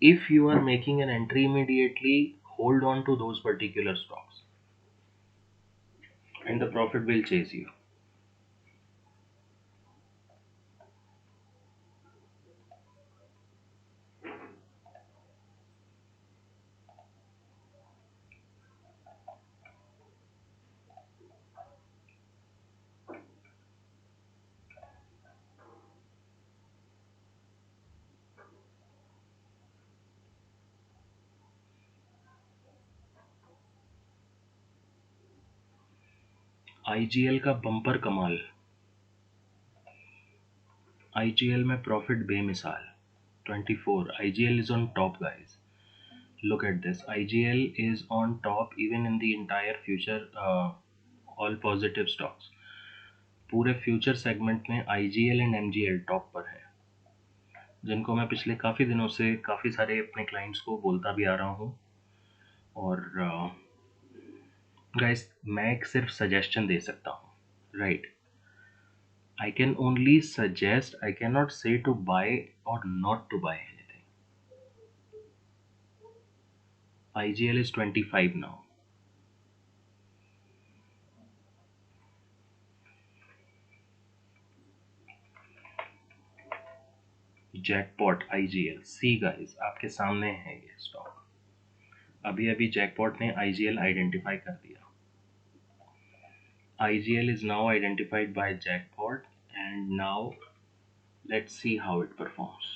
If you are making an entry immediately, hold on to those particular stocks and the profit will chase you. IGL का bumper कमाल. IGL में profit बेमिसाल. 24. IGL is on top, guys. Look at this. IGL is on top even in the entire future, all positive stocks. पूरे future segment में IGL and MGL top पर है, जिनको मैं पिछले काफ़ी दिनों से काफ़ी सारे अपने क्लाइंट्स को बोलता भी आ रहा हूँ. और गाइस मैं एक सिर्फ सजेशन दे सकता हूँ, right? I can only suggest, I can not say to buy or not to buy anything. IGL is 25 now. Jackpot IGL, see guys आपके सामने है ये स्टॉक. अभी अभी जैकपॉट ने IGL आइडेंटिफाई कर दिया. IGL is now identified by jackpot, and now let's see how it performs.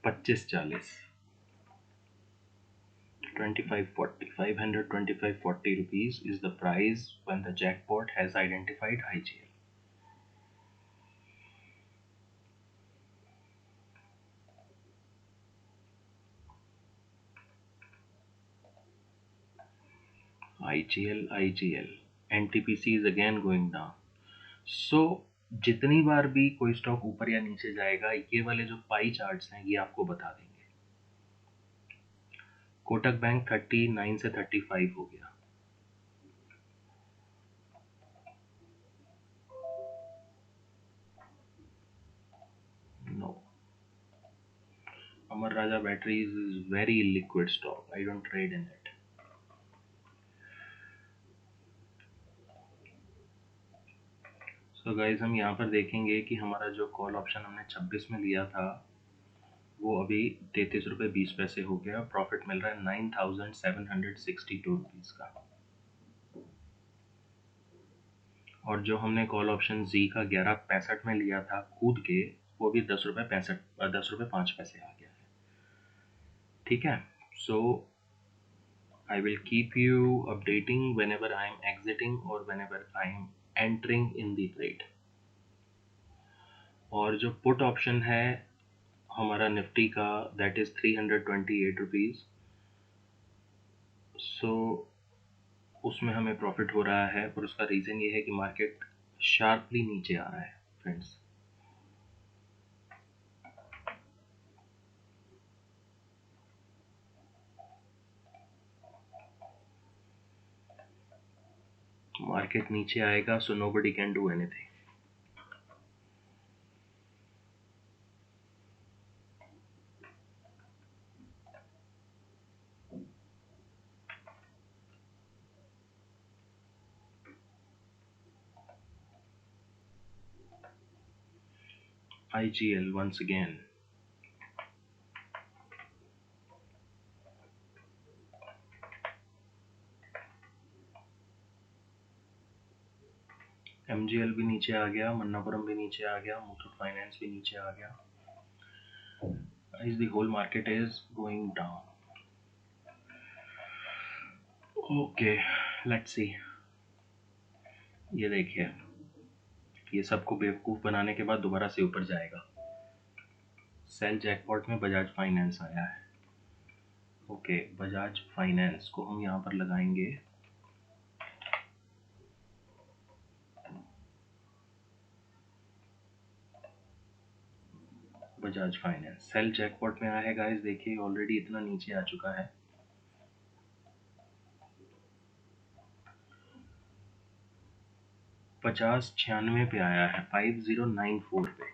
2540, 2540, 525.40 rupees is the price when the jackpot has identified IGL. IGL, NTPC is again going down. So जितनी बार भी कोई stock ऊपर या नीचे जाएगा, ये वाले जो पाई चार्ट्स हैं ये आपको बता देंगे. कोटक बैंक 39 से 35 हो गया. No. Amar Raja Batteries is very liquid stock. I don't trade in it. So guys, हम यहाँ पर देखेंगे कि हमारा जो कॉल ऑप्शन हमने 26 में लिया था वो अभी 33 रुपये 20 पैसे हो गया. प्रॉफिट मिल रहा है 9762 रुपीज़ का. और जो हमने कॉल ऑप्शन जी का 11.65 में लिया था कूद के, वो भी 10 रुपये 5 पैसे आ गया है. ठीक है. सो I will keep you updating whenever I am exiting or whenever I am entering in the trade. और जो पुट ऑप्शन है हमारा निफ्टी का, दैट इज 328 रुपीज़. सो उसमें हमें प्रॉफिट हो रहा है, और उसका रीज़न ये है कि मार्केट शार्पली नीचे आ रहा है फ्रेंड्स. मार्केट नीचे आएगा, so nobody can do anything. IGL once again. MGL भी नीचे आ गया, मन्नापुरम भी नीचे आ गया, मुथूट फाइनेंस भी नीचे आ गया. Guys, the whole market is going down. Okay, let's see. ये देखिए, ये सबको बेवकूफ़ बनाने के बाद दोबारा से ऊपर जाएगा. सेल जैकपॉट में बजाज फाइनेंस आया है. ओके, बजाज फाइनेंस को हम यहाँ पर लगाएंगे बजाज फाइनेंस. सेल जैकपॉट में आया है गाइस, देखिए ऑलरेडी इतना नीचे आ चुका है. 5096 पे आया है, 5094 पे.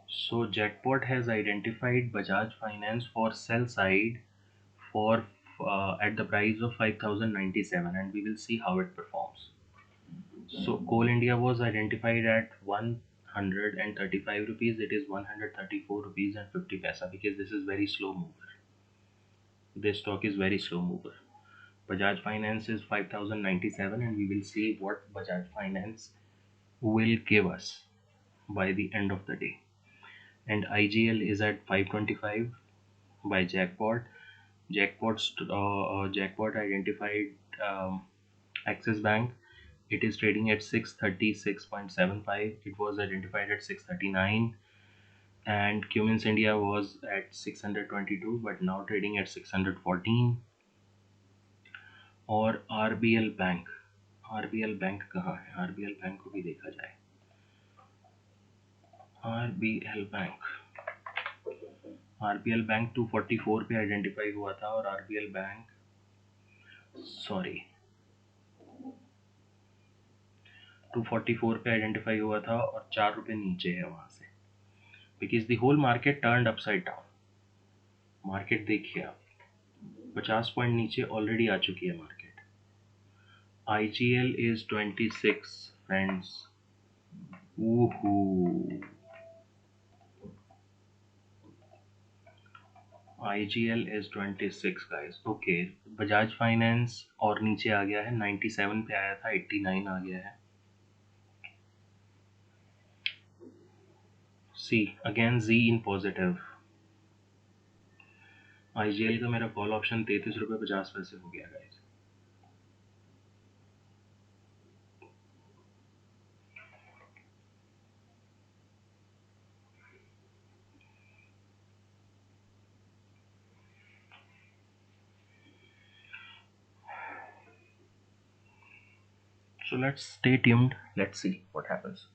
So jackpot has identified Bajaj Finance for sell side for at the price of 5097, and we will see how it performs. So Coal India was identified at 135 rupees. It is 134 rupees and 50 paisa because this is very slow mover. This stock is very slow mover. Bajaj Finance is 5097, and we will see what Bajaj Finance will give us by the end of the day. And IGL is at 525 by jackpot. Jackpot identified Axis Bank. It is trading at 636.75. It was identified at 639, and Cummins India was at 622, but now trading at 614. और RBL bank, RBL bank कहाँ है? RBL bank को भी देखा जाए. RBL bank, RBL bank 244 पे identify हुआ था, और RBL बैंक सॉरी 244 पे आइडेंटिफाई हुआ था और 4 रुपये नीचे है वहाँ से, because the whole market turned upside down. Market देखिए आप, 50 पॉइंट नीचे ऑलरेडी आ चुकी है market. IGL is 26 friends. Woohoo. IGL is 26 guys. Okay, Bajaj Finance और नीचे आ गया है, 97 पे आया था, 89 आ गया है. See again Z in positive. IGL का मेरा कॉल ऑप्शन 33 रुपये 50 पैसे हो गया guys. So let's stay tuned. Let's see what happens.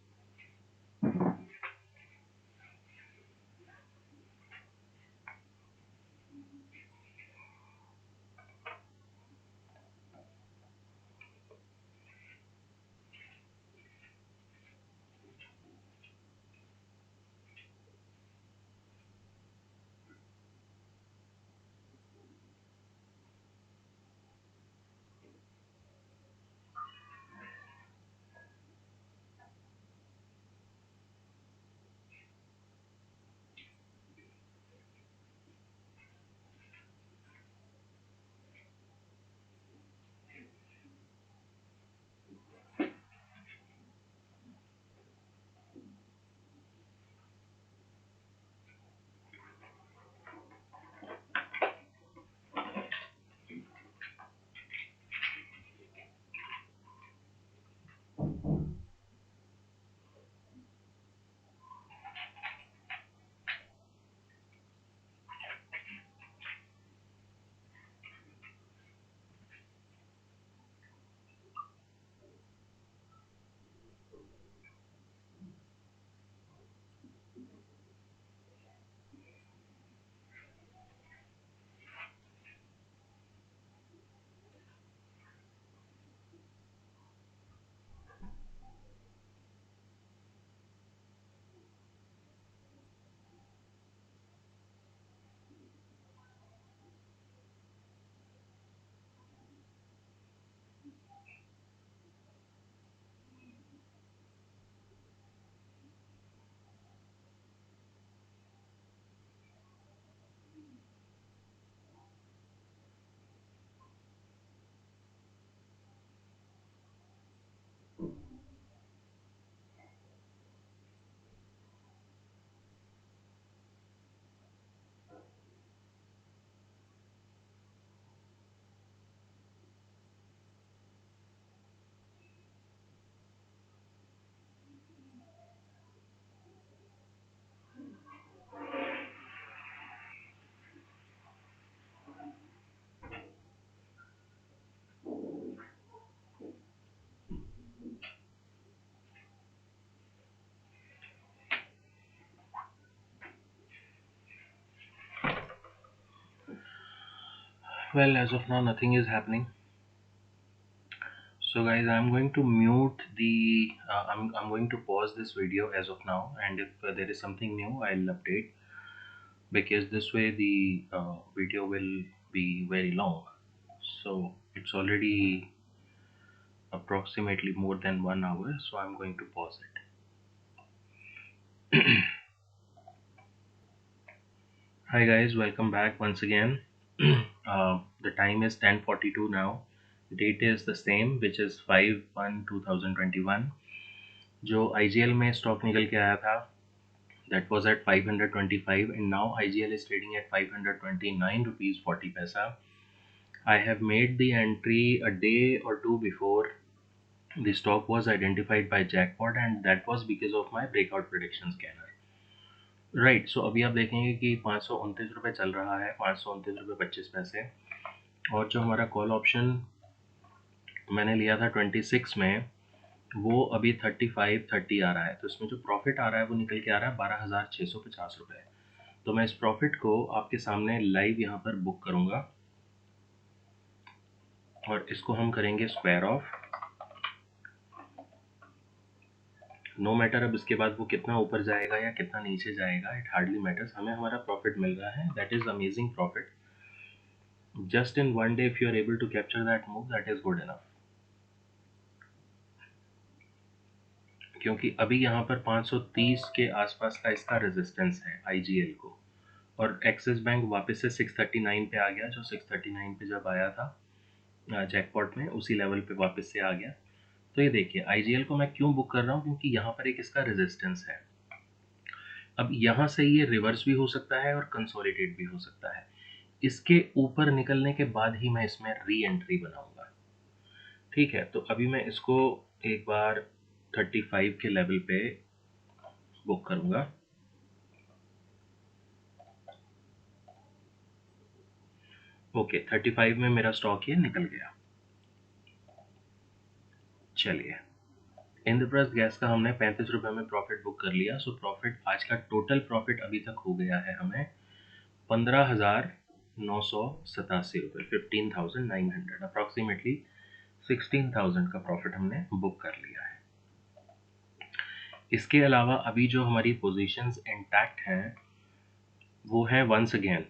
Well, as of now, nothing is happening. So, guys, I'm going to mute the. I'm going to pause this video as of now, and if there is something new, I'll update, because this way the video will be very long. So it's already approximately more than 1 hour, so I'm going to pause it. Hi guys, welcome back once again. The time is 10:42 now. Date is the same, which is 5/1/2021. जो IGL में stock निकल के आया था, that was at 525, and now IGL is trading at 529 rupees 40 paisa. I have made the entry a day or two before the stock was identified by Jackpot, and that was because of my breakout prediction scanner. Right so अभी आप देखेंगे कि 529 रुपये चल रहा है, 529 रुपये 25 पैसे। और जो हमारा कॉल ऑप्शन मैंने लिया था 26 में, वो अभी 35-30 आ रहा है, तो इसमें जो प्रॉफिट आ रहा है वो निकल के आ रहा है 12,650 रुपये। तो मैं इस प्रॉफिट को आपके सामने लाइव यहाँ पर बुक करूँगा, और इसको हम करेंगे स्क्वायर ऑफ। नो मैटर अब इसके बाद वो कितना ऊपर जाएगा या कितना नीचे जाएगा, इट हार्डली मैटर्स, हमें हमारा प्रॉफिट मिल रहा है, that is amazing profit. Just in one day, if you are able to capture that move, that is good enough. क्योंकि अभी यहाँ पर 530 के आसपास का इसका रेजिस्टेंस है IGL को, और एक्सिस बैंक वापस से 639 पे आ गया, जो 639 पे जब आया था जैकपॉट में, उसी लेवल पे वापस से आ गया। तो ये देखिए IGL को मैं क्यों बुक कर रहा हूँ, क्योंकि यहाँ पर एक इसका रेजिस्टेंस है। अब यहाँ से ये रिवर्स भी हो सकता है और कंसोलिडेट भी हो सकता है। इसके ऊपर निकलने के बाद ही मैं इसमें री एंट्री बनाऊंगा। ठीक है, तो अभी मैं इसको एक बार 35 के लेवल पे बुक करूंगा। ओके, 35 में मेरा स्टॉक ये निकल गया। चलिए, इंद्रप्रस्थ गैस का हमने 35 रुपये में प्रॉफिट बुक कर लिया। सो प्रॉफिट, आज का टोटल प्रॉफिट अभी तक हो गया है हमें 15,987 रुपये, 15,900, अप्रॉक्सीमेटली 16,000 का प्रॉफिट हमने बुक कर लिया है। इसके अलावा अभी जो हमारी पोजीशंस इंटैक्ट हैं वो है, वंस अगेन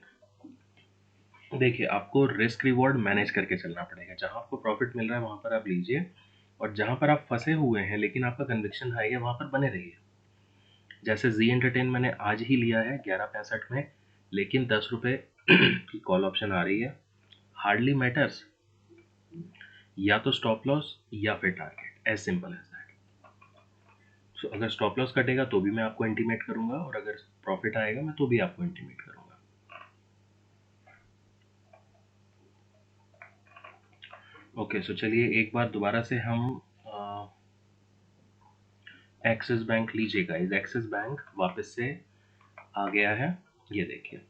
देखिए, आपको रिस्क रिवॉर्ड मैनेज करके चलना पड़ेगा। जहां आपको प्रॉफिट मिल रहा है वहां पर आप लीजिए, और जहां पर आप फंसे हुए हैं लेकिन आपका कन्विक्शन हाई है, वहां पर बने रहिए। जैसे जी एंटरटेन मैंने आज ही लिया है 11.65 में, लेकिन 10 रुपये की कॉल ऑप्शन आ रही है, हार्डली मैटर्स, या तो स्टॉप लॉस या फिर target, as simple as that. So अगर स्टॉप लॉस कटेगा तो भी मैं आपको इंटीमेट करूंगा, और अगर प्रॉफिट आएगा मैं तो भी आपको इंटीमेट करूंगा। ओके, सो चलिए एक बार दोबारा से हम एक्सिस बैंक लीजिए गाइस। एक्सिस बैंक वापस से आ गया है, ये देखिए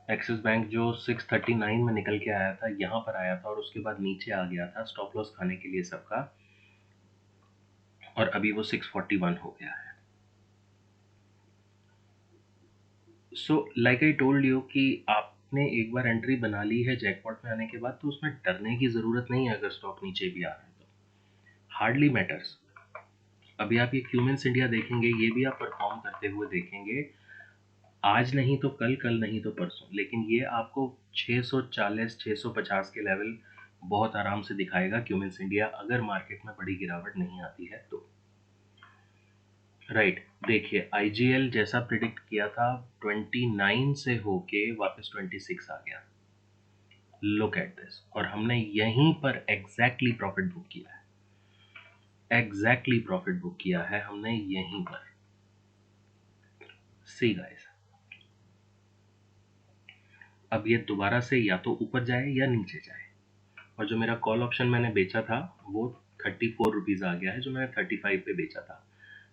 एक्सिस बैंक जो 639 में निकल के आया था, यहाँ पर आया था और उसके बाद नीचे आ गया था स्टॉप लॉस खाने के लिए सबका, और अभी वो 641 हो गया है। So like I told you कि आपने एक बार एंट्री बना ली है जैकपॉट में आने के बाद, तो उसमें डरने की ज़रूरत नहीं है अगर स्टॉक नीचे भी आ रहा है तो, हार्डली मैटर्स। अभी आप ये क्यूमेंस इंडिया देखेंगे, ये भी आप परफॉर्म करते हुए देखेंगे, आज नहीं तो कल, कल नहीं तो परसों, लेकिन ये आपको 640 650 के लेवल बहुत आराम से दिखाएगा क्यूमेंस इंडिया, अगर मार्केट में बड़ी गिरावट नहीं आती है तो। राइट, देखिए IGL जैसा प्रिडिक्ट किया था 29 से होके वापस 26 आ गया, लुक एट दिस, और हमने यहीं पर एग्जैक्टली प्रॉफिट बुक किया है, एग्जैक्टली प्रॉफिट बुक किया है हमने यहीं पर। सी गाइस, अब ये दोबारा से या तो ऊपर जाए या नीचे जाए, और जो मेरा कॉल ऑप्शन मैंने बेचा था वो 34 रुपीज़ आ गया है, जो मैंने 35 पे बेचा था,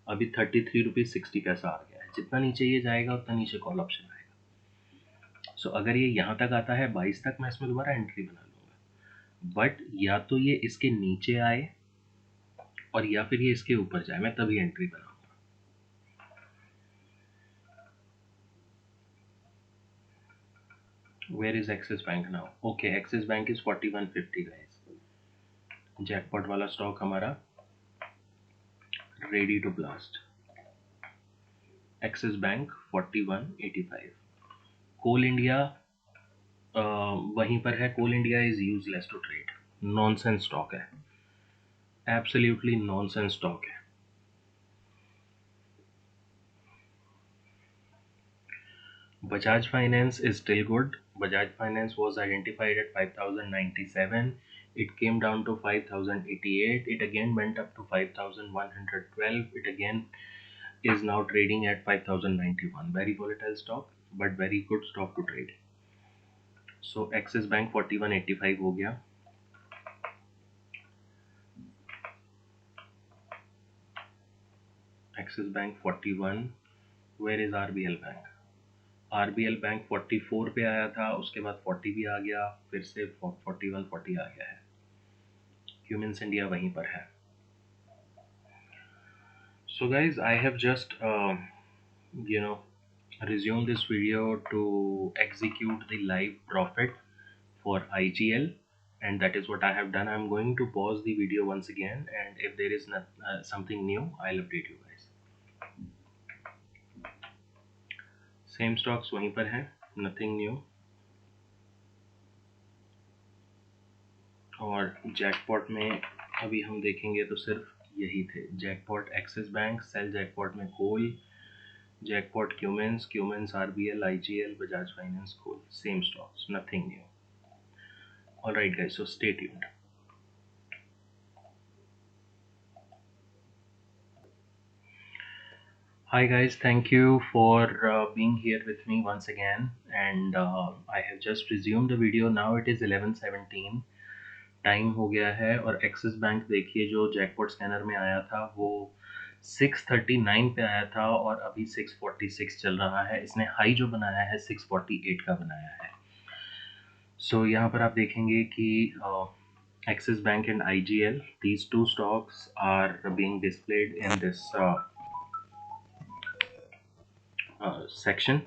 अभी 33 रुपीज़ 60 पैसा आ गया है। जितना नीचे ये जाएगा उतना नीचे कॉल ऑप्शन आएगा। सो अगर ये यहाँ तक आता है 22 तक, मैं इसमें दोबारा एंट्री बना लूँगा, बट या तो ये इसके नीचे आए और या फिर ये इसके ऊपर जाए, मैं तभी एंट्री बनाऊँगा। Where is Axis Bank now? Okay, Axis Bank is 4150 guys. Jackpot वाला स्टॉक हमारा ready to blast. Axis bank 4185. Coal India वहीं पर है. Coal India is useless to trade. Nonsense stock है, एब्सोल्युटली नॉनसेंस स्टॉक है. Bajaj Finance is still good. Bajaj Finance was identified at 5097. It came down to 5088. It again went up to 5112. It again is now trading at 5091. Very volatile stock, but very good stock to trade. So Axis Bank 4185 हो गया. Axis Bank 41. Where is RBL Bank? RBL bank 44 पे आया था, उसके बाद 40 भी आ गया, फिर से 41 40 आ गया है. क्यूमिंस इंडिया वहीं पर है. So guys, I have just resumed this video to execute the live profit for IGL, and that is what I have done. I'm going to pause the video once again, and if there is something new, I'll update you guys. Same stocks वहीं पर हैं, nothing new. और jackpot में अभी हम देखेंगे तो सिर्फ यही थे. Jackpot Axis bank, sell jackpot में coal, jackpot Cummins RBL, IGL, Bajaj Finance, coal. Same stocks, nothing new. Alright guys, so stay tuned. Hi guys, thank you for being here with me once again, and I have just resumed the video. Now it is 11:17. Time हो गया है और Axis bank देखिए जो jackpot scanner में आया था वो 639 पे आया था और अभी 646 चल रहा है. इसने हाई जो बनाया है 648 का बनाया है. सो यहाँ पर आप देखेंगे कि axis bank and IGL, these two stocks are being displayed in this section.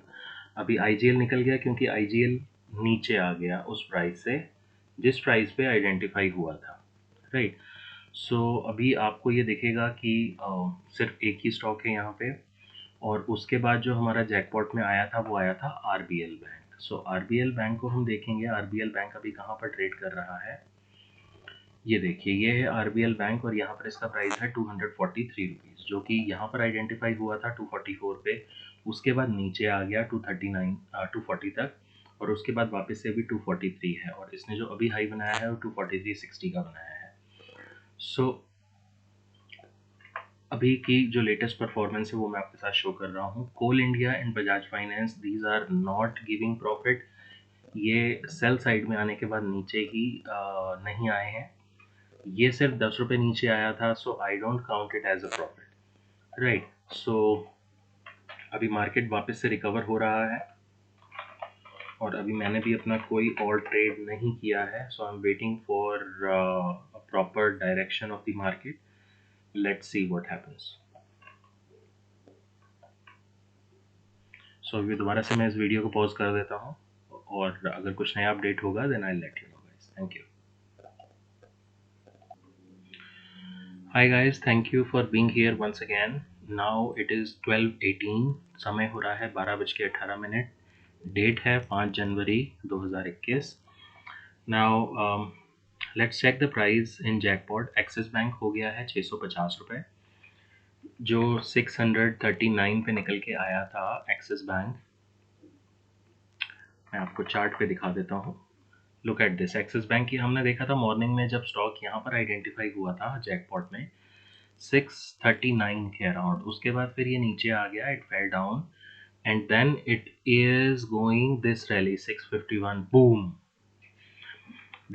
अभी IGL निकल गया क्योंकि IGL नीचे आ गया उस प्राइस से जिस प्राइस पे आइडेंटिफाई हुआ था, राइट. सो अभी आपको ये दिखेगा कि सिर्फ एक ही स्टॉक है यहाँ पे, और उसके बाद जो हमारा जैकपॉट में आया था वो आया था RBL बैंक. सो RBL बैंक को हम देखेंगे. RBL बैंक अभी कहाँ पर ट्रेड कर रहा है, ये देखिए, ये है RBL बैंक और यहाँ पर इसका प्राइस है 243 रुपीज़, जो कि यहाँ पर आइडेंटिफाई हुआ था 244 पे. उसके बाद नीचे आ गया 240 तक, और उसके बाद वापस से अभी 243 है, और इसने जो अभी हाई बनाया है वो 243.60 का बनाया है. सो अभी की जो लेटेस्ट परफॉर्मेंस है वो मैं आपके साथ शो कर रहा हूँ. Coal India and Bajaj Finance, these are not giving profit. ये सेल साइड में आने के बाद नीचे ही नहीं आए हैं. ये सिर्फ 10 रुपये नीचे आया था, so I don't count it as a profit, right. So अभी मार्केट वापस से रिकवर हो रहा है और अभी मैंने भी अपना कोई और ट्रेड नहीं किया है. So I am waiting for a proper direction of the market. Let's see what happens. So अभी दोबारा से मैं इस वीडियो को पॉज कर देता हूँ, और अगर कुछ नया अपडेट होगा then I let you know guys. Thank you. Hi guys, thank you for being here once again. Now it is 12:18. समय हो रहा है 12:18. डेट है 5 जनवरी 2021. Now let's check the price in jackpot. Axis bank हो गया है 650 रुपये, जो 639 पे निकल के आया था एक्सिस बैंक. मैं आपको चार्ट पे दिखा देता हूँ. Look at this. Axis bank की हमने देखा था मॉर्निंग में जब स्टॉक यहाँ पर आइडेंटिफाई हुआ था जैकपॉट में 639 के अराउंड. उसके बाद फिर ये नीचे आ गया, it fell down, and then it is going this rally 651. Boom.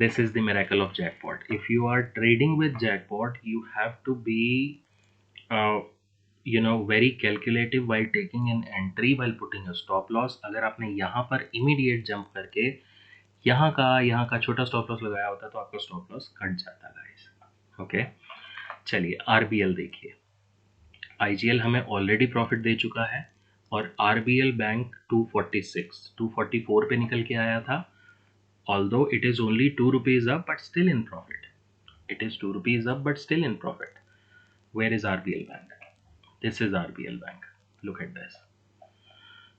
This is the miracle of jackpot. If you are trading with jackpot, you have to be very calculative while taking an entry, while putting a stop loss. अगर आपने यहाँ पर immediate jump करके यहाँ का छोटा stop loss लगाया होता तो आपका stop loss कट जाता guys. ओके, चलिए RBL देखिए. IGL हमें ऑलरेडी प्रॉफिट दे चुका है. और RBL बैंक 244 पे निकल के आया था, although it is only 2 rupees up but still in profit. It is 2 rupees up but still in profit. Where is RBL bank? This is RBL bank. Look at this.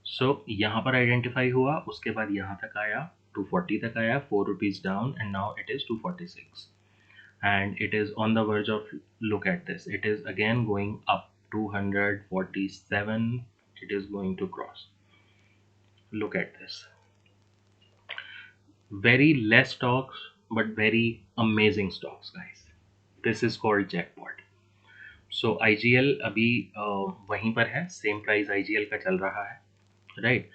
So यहाँ पर identify हुआ, उसके बाद यहाँ तक आया, 240 तक आया, 4 rupees down, and now it is 246, and it is on the verge of, look at this, it is again going up, 247, it is going to cross. Look at this, very less stocks but very amazing stocks, guys. This is called jackpot. So IGL अभी वहीं पर है, same price IGL का चल रहा है, right.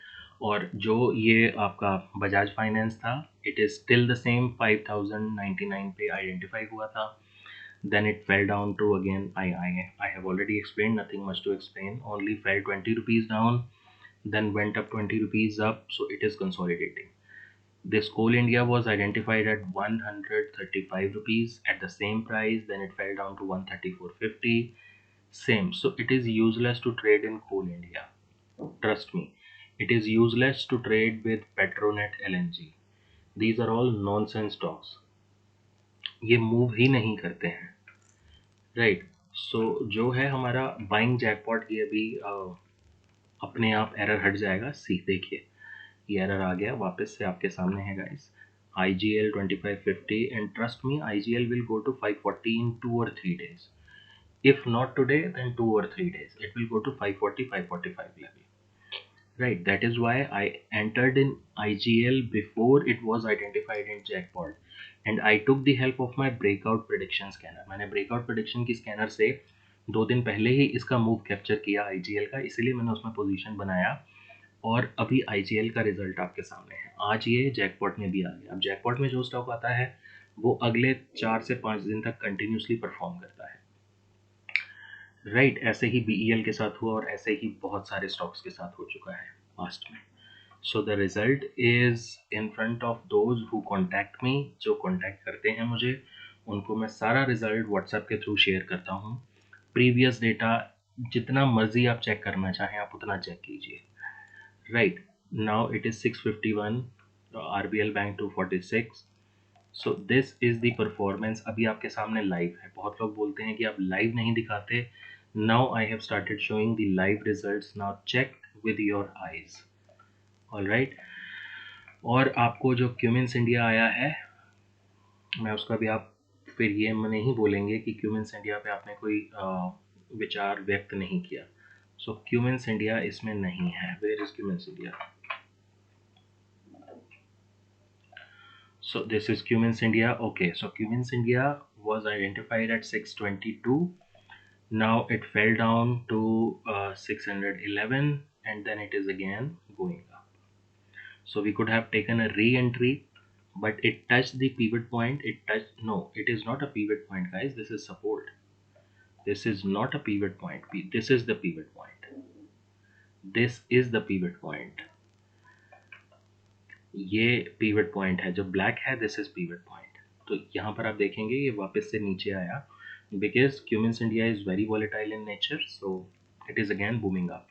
और जो ये आपका बजाज फाइनेंस था, it is still the same, 5099 पे आइडेंटिफाई हुआ था, then it fell down to, again, I have already explained, nothing much to explain, only fell 20 rupees down, then went up 20 rupees up, so it is consolidating. This Coal India was identified at 135 rupees at the same price, then it fell down to 134.50, same. So it is useless to trade in Coal India. Trust me, it is useless to trade with Petronet LNG. These are all nonsense stocks. ये move ही नहीं करते हैं, right. सो जो है हमारा buying jackpot, ये अभी अपने आप एरर हट जाएगा। सी देखिए, ये एरर आ गया, वापस से आपके सामने है guys. IGL 2550, and trust me, IGL will go to 540 in 2 or 3 days. If not today, then 2 or 3 days. It will go to 540, 545 level. Right, that is why I entered in IGL before it was identified in jackpot, and I took the help of my breakout prediction scanner. मैंने breakout prediction की scanner से 2 दिन पहले ही इसका move capture किया IGL का, इसीलिए मैंने उसमें पोजीशन बनाया, और अभी IGL का रिजल्ट आपके सामने है। आज ये जैकपॉट में भी आ गया। अब जैकपॉट में जो स्टॉक आता है वो अगले 4 से 5 दिन तक कंटिन्यूसली परफॉर्म करता है, राइट। ऐसे ही BEL के साथ हुआ, और ऐसे ही बहुत सारे स्टॉक्स के साथ हो चुका है पास्ट में। So the result is in front of those who contact me. जो कॉन्टैक्ट करते हैं मुझे, उनको मैं सारा रिजल्ट व्हाट्सएप के थ्रू शेयर करता हूँ। प्रीवियस डेटा जितना मर्जी आप चेक करना चाहें, आप उतना चेक कीजिए, right. Now it is 651, RBL bank 246। So this is the performance, अभी आपके सामने लाइव है। बहुत लोग बोलते हैं कि आप लाइव नहीं दिखाते। Now I have started showing the live results, now check with your eyes, alright. और आपको जो क्यूमिंस इंडिया आया है, मैं उसका भी, आप फिर ये नहीं बोलेंगे कि क्यूमिंस इंडिया पे आपने कोई विचार व्यक्त नहीं किया। सो क्यूमिंस इंडिया इसमें नहीं है। Where is Cummins India? So this is Cummins India. Okay, so Cummins India was identified at 622. Now it fell down to 611, and then it is again going up. So we could have taken a re-entry, but it touched the pivot point. It touched, no, it is not a pivot point, guys. This is support. This is not a pivot point. This is the pivot point. This is the pivot point. ये pivot point है, जो black है, this is pivot point. तो यहाँ पर आप देखेंगे ये वापस से नीचे आया, because Cummins India is very volatile in nature, so it is again booming up.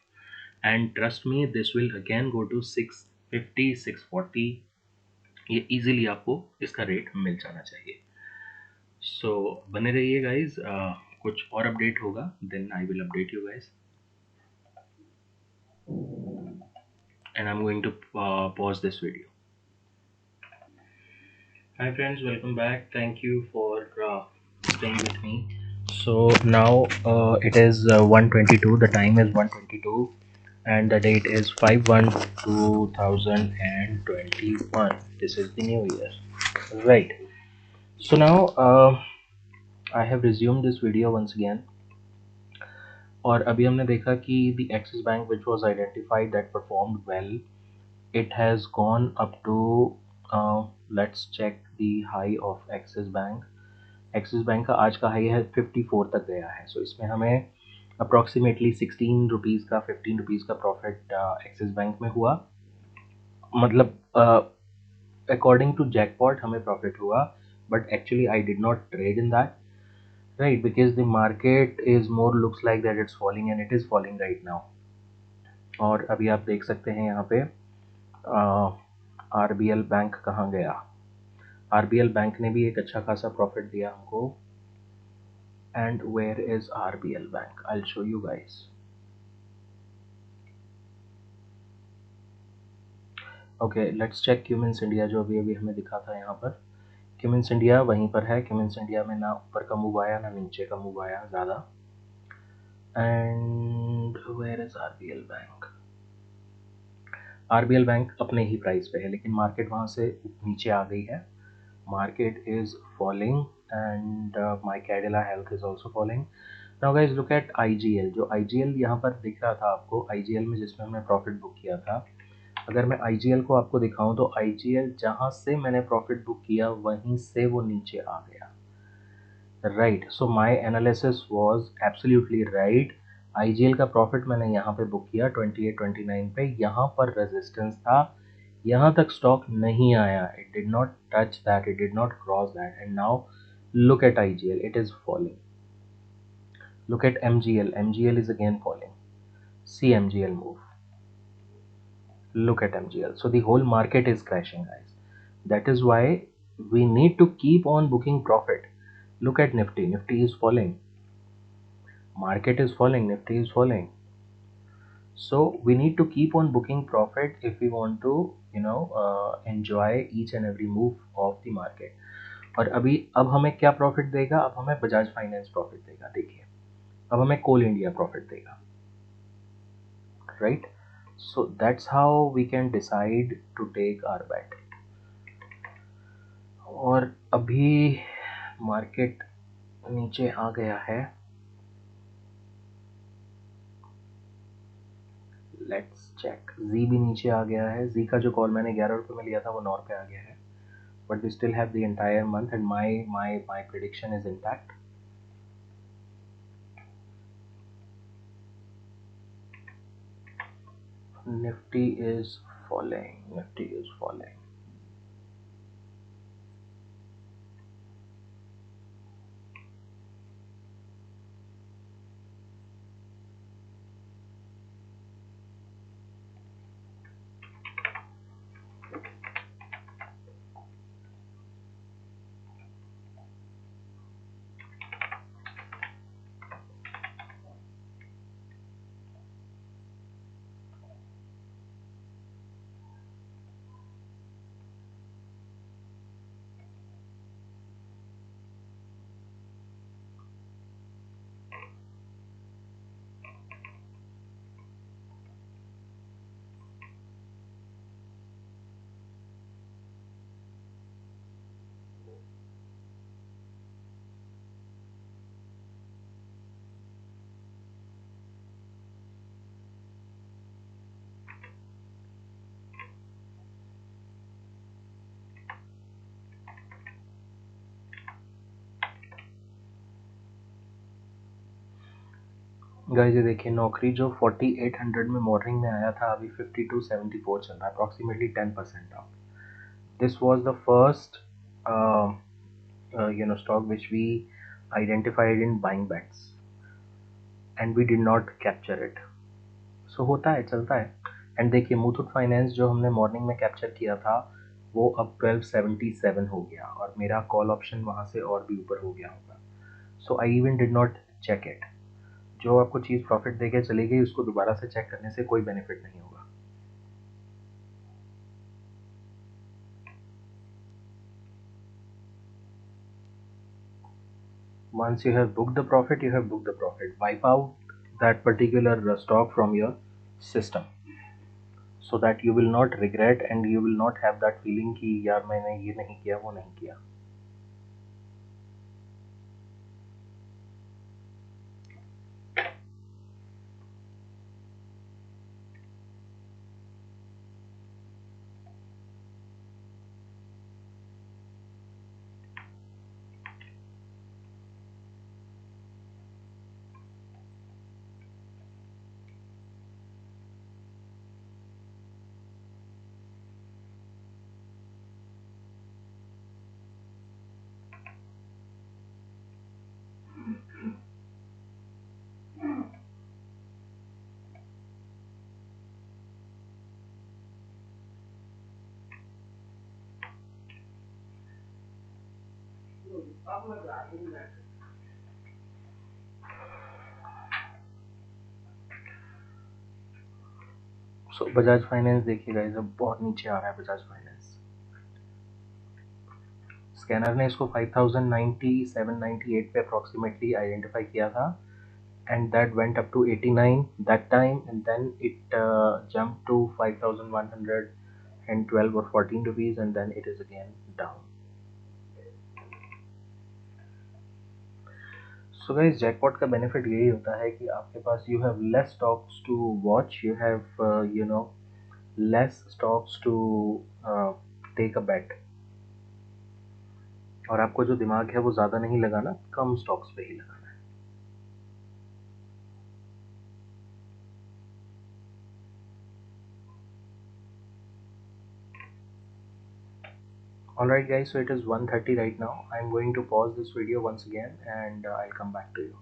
And trust me, this will again go to 650, 640. ये easily आपको इसका रेट मिल जाना चाहिए। So बने रहिए guys, कुछ और अपडेट होगा then I will update you guys. And I'm going to pause this video. Hi friends, welcome back. Thank you for staying with me. So now it is 1:22. The time is 1:22, and the date is 5/1/2021. This is the new year, right? So now I have resumed this video once again. और अभी हमने देखा कि the Axis Bank, which was identified, that performed well. It has gone up to let's check the high of Axis Bank. Axis Bank का आज का high है 54 तक गया है। सो इसमें हमें अप्रॉक्सीमेटली 16 रुपीज़ का 15 रुपीज़ का प्रॉफिट एक्सिस बैंक में हुआ। मतलब अकॉर्डिंग टू जैकपॉट हमें प्रॉफिट हुआ, but actually I did not trade in that, right, because the market is more looks like that it's falling, and it is falling right now. और अभी आप देख सकते हैं यहाँ पे आरबीएल बैंक कहाँ गया। आरबीएल बैंक ने भी एक अच्छा खासा प्रॉफिट दिया हमको। And where is RBL bank, I will show you guys. Okay, let's check Cummins India, जो अभी अभी हमें दिखा था यहाँ पर। क्यूमिंस इंडिया वहीं पर है। क्यूमिंस इंडिया में ना ऊपर का मूव आया ना नीचे का मूव आया ज़्यादा। And where is RBL bank. RBL bank अपने ही प्राइस पे है, लेकिन मार्केट वहाँ से नीचे आ गई है। Market is falling and my Cadila health is also falling. Now guys look eight IGL. जो आईजीएल यहाँ पर दिख रहा था आपको, आईजीएल में जिसमें हमने प्रॉफिट बुक किया था, अगर मैं आईजीएल को आपको दिखाऊं तो आईजीएल जहाँ से मैंने प्रॉफिट बुक किया वहीं से वो नीचे आ गया। Right, so my analysis was absolutely right. IGL का प्रॉफिट मैंने यहाँ पे बुक किया 28-29 पे। यहाँ पर रेजिस्टेंस था, यहाँ तक स्टॉक नहीं आया। It did not touch that, it did not cross that, and now look at IGL, it is falling. Look at MGL, MGL is again falling. See MGL move. Look at MGL. So the whole market is crashing, guys. That is why we need to keep on booking profit. Look at Nifty, Nifty is falling. Market is falling, Nifty is falling. So we need to keep on booking profit if we want to, enjoy each and every move of the market. और अभी अब हमें क्या profit देगा? अब हमें Bajaj finance profit देगा। देखिए, अब हमें कोल इंडिया प्रॉफिट देगा, right? So that's how we can decide to take our bet. और अभी मार्केट नीचे आ गया है। लेट्स चेक, जी भी नीचे आ गया है। जी का जो कॉल मैंने 11 रुपये में लिया था वो 9 रुपये आ गया है। But we still have the entire month and my prediction is intact. Nifty is falling, Nifty is falling. Guys ये देखिए, नौकरी जो 4800 में मॉर्निंग में आया था, अभी 5274 चल रहा है, approximately 10% down. This was the first stock which we identified in buying bets and we did not capture it. So होता है, चलता है। एंड देखिए, मुथूट फाइनेंस जो हमने मॉर्निंग में कैप्चर किया था वो अब 1277 हो गया, और मेरा कॉल ऑप्शन वहाँ से और भी ऊपर हो गया होगा। So I even did not check it. जो आपको चीज़ प्रॉफिट देके चली गई, उसको दोबारा से चेक करने से कोई बेनिफिट नहीं होगा। Once you have booked the profit, you have booked the profit. Wipe out that particular stock from your system so that you will not regret and you will not have that feeling कि यार मैंने ये नहीं किया, वो नहीं किया। सो Bajaj finance देखिए गाइस, अब बहुत नीचे आ रहा है बजाज फाइनेंस। स्कैनर ने इसको 5090 798 पे अप्रॉक्सीमेटली आइडेंटिफाई किया था, and that went up to 89 that time, and then it jumped to 5112 or 14 rupees, and then it is again down. So guys, jackpot का benefit यही होता है कि आपके पास you have less stocks to watch, you have less stocks to uh, take a bet, और आपको जो दिमाग है वो ज़्यादा नहीं लगाना, कम स्टॉक्स पे ही लगाना है। Alright guys, so it is 1:30 right now. I'm going to pause this video once again, and I'll come back to you.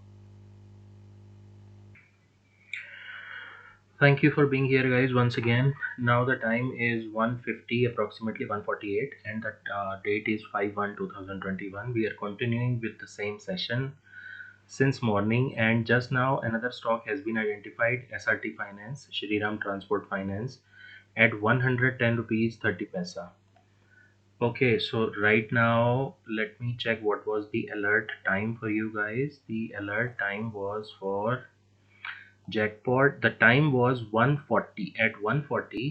Thank you for being here guys once again. Now the time is 1:50, approximately 1:48, and the date is 5/1/2021. We are continuing with the same session since morning, and just now another stock has been identified, SRT Finance, Shriram Transport Finance, at 110 rupees 30 paisa. Okay, so right now let me check what was the alert time for you guys. The alert time was for jackpot, the time was 1:40. At 1:40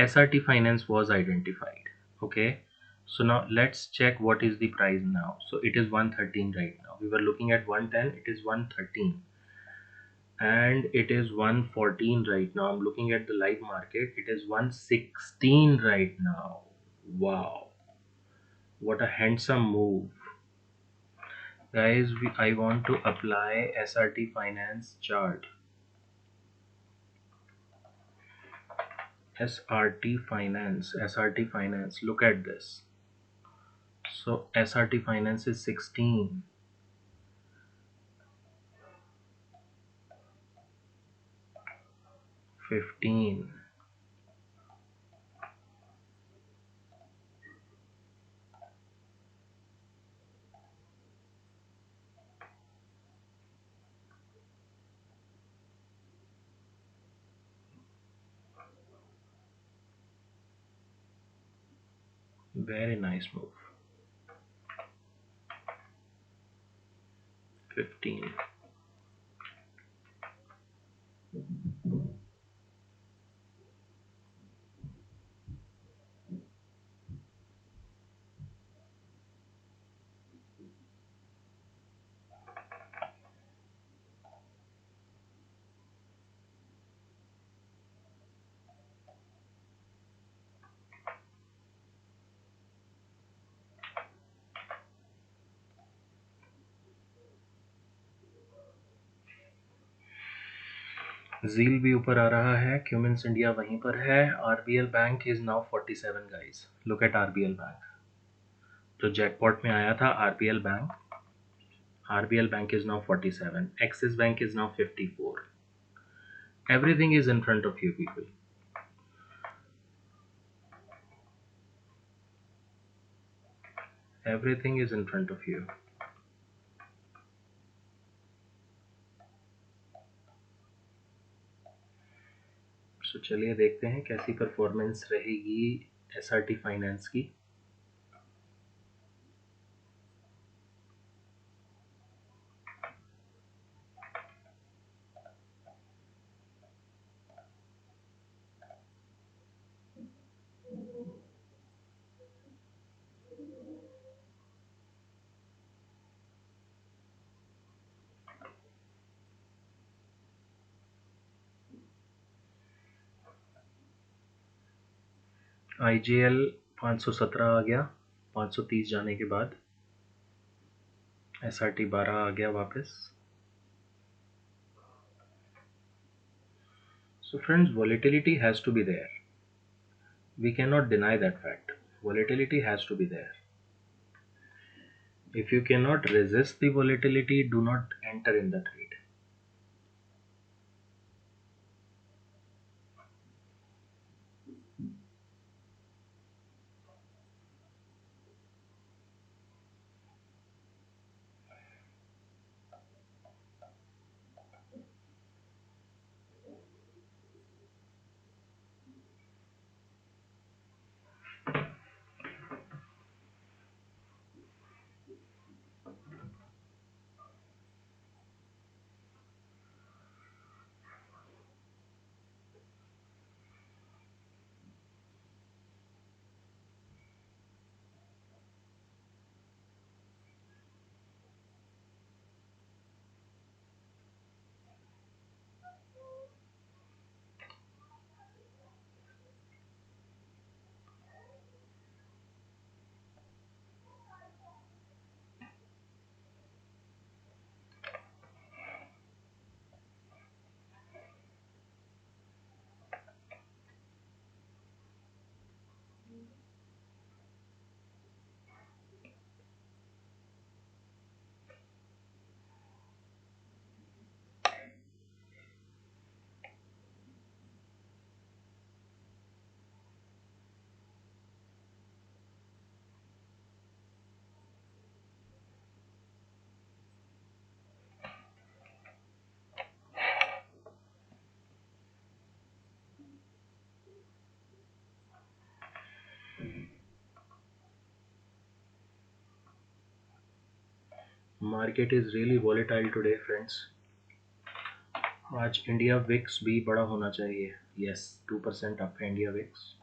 SRT Finance was identified. Okay, so now let's check what is the price now. So it is 113 right now. We were looking at 110, it is 113, and it is 114 right now. I'm looking at the live market, it is 116 right now. Wow, what a handsome move guys. I want to apply SRT Finance chart. SRT Finance, look at this. So SRT Finance is 16, 15, very nice move, 15, ZEAL भी ऊपर आ रहा है, Cummins India वहीं पर है, RBL bank is now 47 guys, look at RBL bank. जो jackpot में आया था RBL bank is now 47, Axis Bank is now 54. Everything is in front of you people. Everything is in front of you. So चलिए देखते हैं कैसी performance रहेगी SRT finance की। IGL 517 आ गया 530 जाने के बाद, SRT 12 आ गया वापस। So friends, volatility has to be there. We cannot deny that fact. Volatility has to be there. If you cannot resist the volatility, do not enter in the trade. Market is really volatile today, friends. आज India VIX भी बड़ा होना चाहिए. Yes, 2% up है India VIX.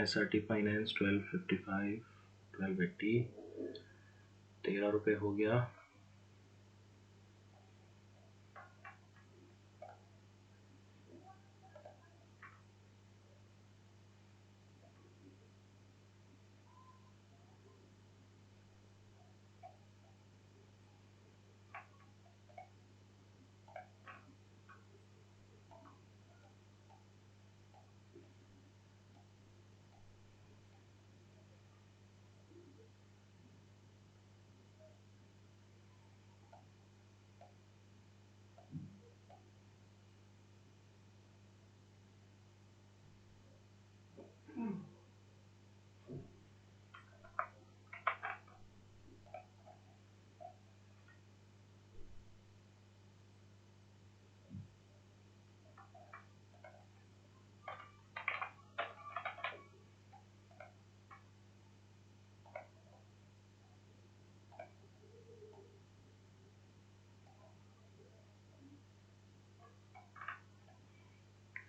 SRT finance 1255, 1280, 13 रुपये हो गया.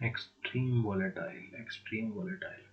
Extreme volatile, extreme volatile.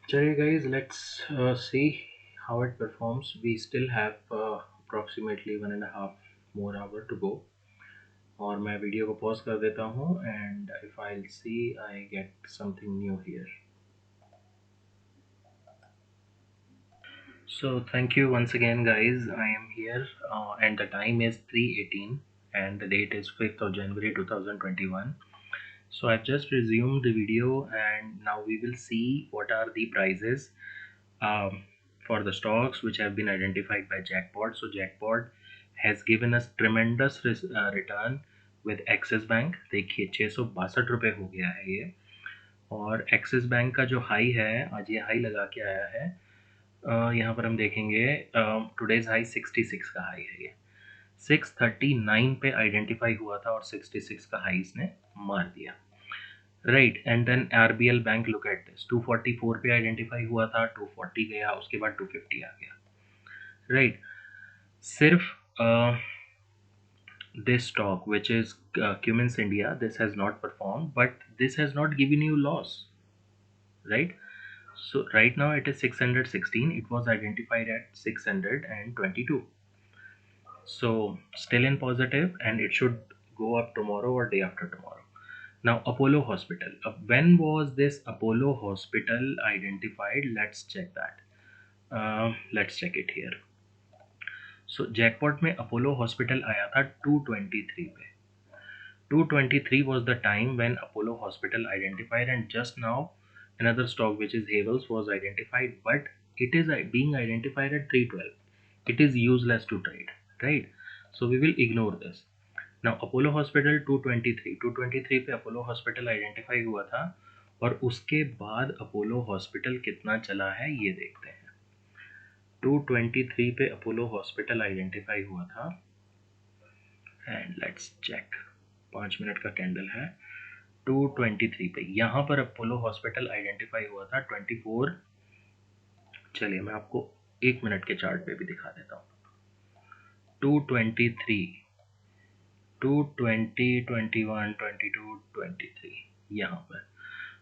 Chaliye guys, let's see how it performs. We still have approximately 1.5 more hour to go. और मैं वीडियो को पॉज कर देता हूँ and if I'll see I get something new here. So thank you once again guys. I am here and the time is 3:18 and the date is 5th of January 2021. So I've just resumed the video and now we will see what are the prices um, for the stocks which have been identified by Jackpot. So Jackpot has given us tremendous return with Axis Bank. देखिए 662 रुपये हो गया है ये. और Axis bank का जो high है आज ये हाई लगा के आया है. यहाँ पर हम देखेंगे टुडेज हाई 66 का हाई है. ये 639 पे आइडेंटिफाई हुआ था और 66 का हाई इसने मार दिया. Right and then RBL bank, look at this, 244 पे आइडेंटिफाई हुआ था, 240 गया, उसके बाद 250 आ गया. राइट सिर्फ this stock which is Cummins India, this has not performed but this has not given you loss, right? So right now it is 616, it was identified at 622, so still in positive and it should go up tomorrow or day after tomorrow. Now Apollo Hospital, when was this Apollo Hospital identified? Let's check that. Let's check it here. So Jackpot में Apollo Hospital आया था 223 पे. 223 was the time when Apollo Hospital identified and just now Another stock which is Havels was identified, but it is being identified at 312. It is useless to trade, right? So we will ignore this. Now Apollo Hospital 223 पे Apollo hospital identify हुआ था, और उसके बाद Apollo hospital कितना चला है ये देखते हैं। 223 पे अपोलो हॉस्पिटल आइडेंटिफाई हुआ था, एंड लेट्स चेक, 5 मिनट का कैंडल है। 223 पे यहाँ पर अपोलो हॉस्पिटल आइडेंटिफाई हुआ था 24। चलिए मैं आपको 1 मिनट के चार्ट पे भी दिखा देता हूँ। 223, 220, 21, 22, 23 यहाँ पर।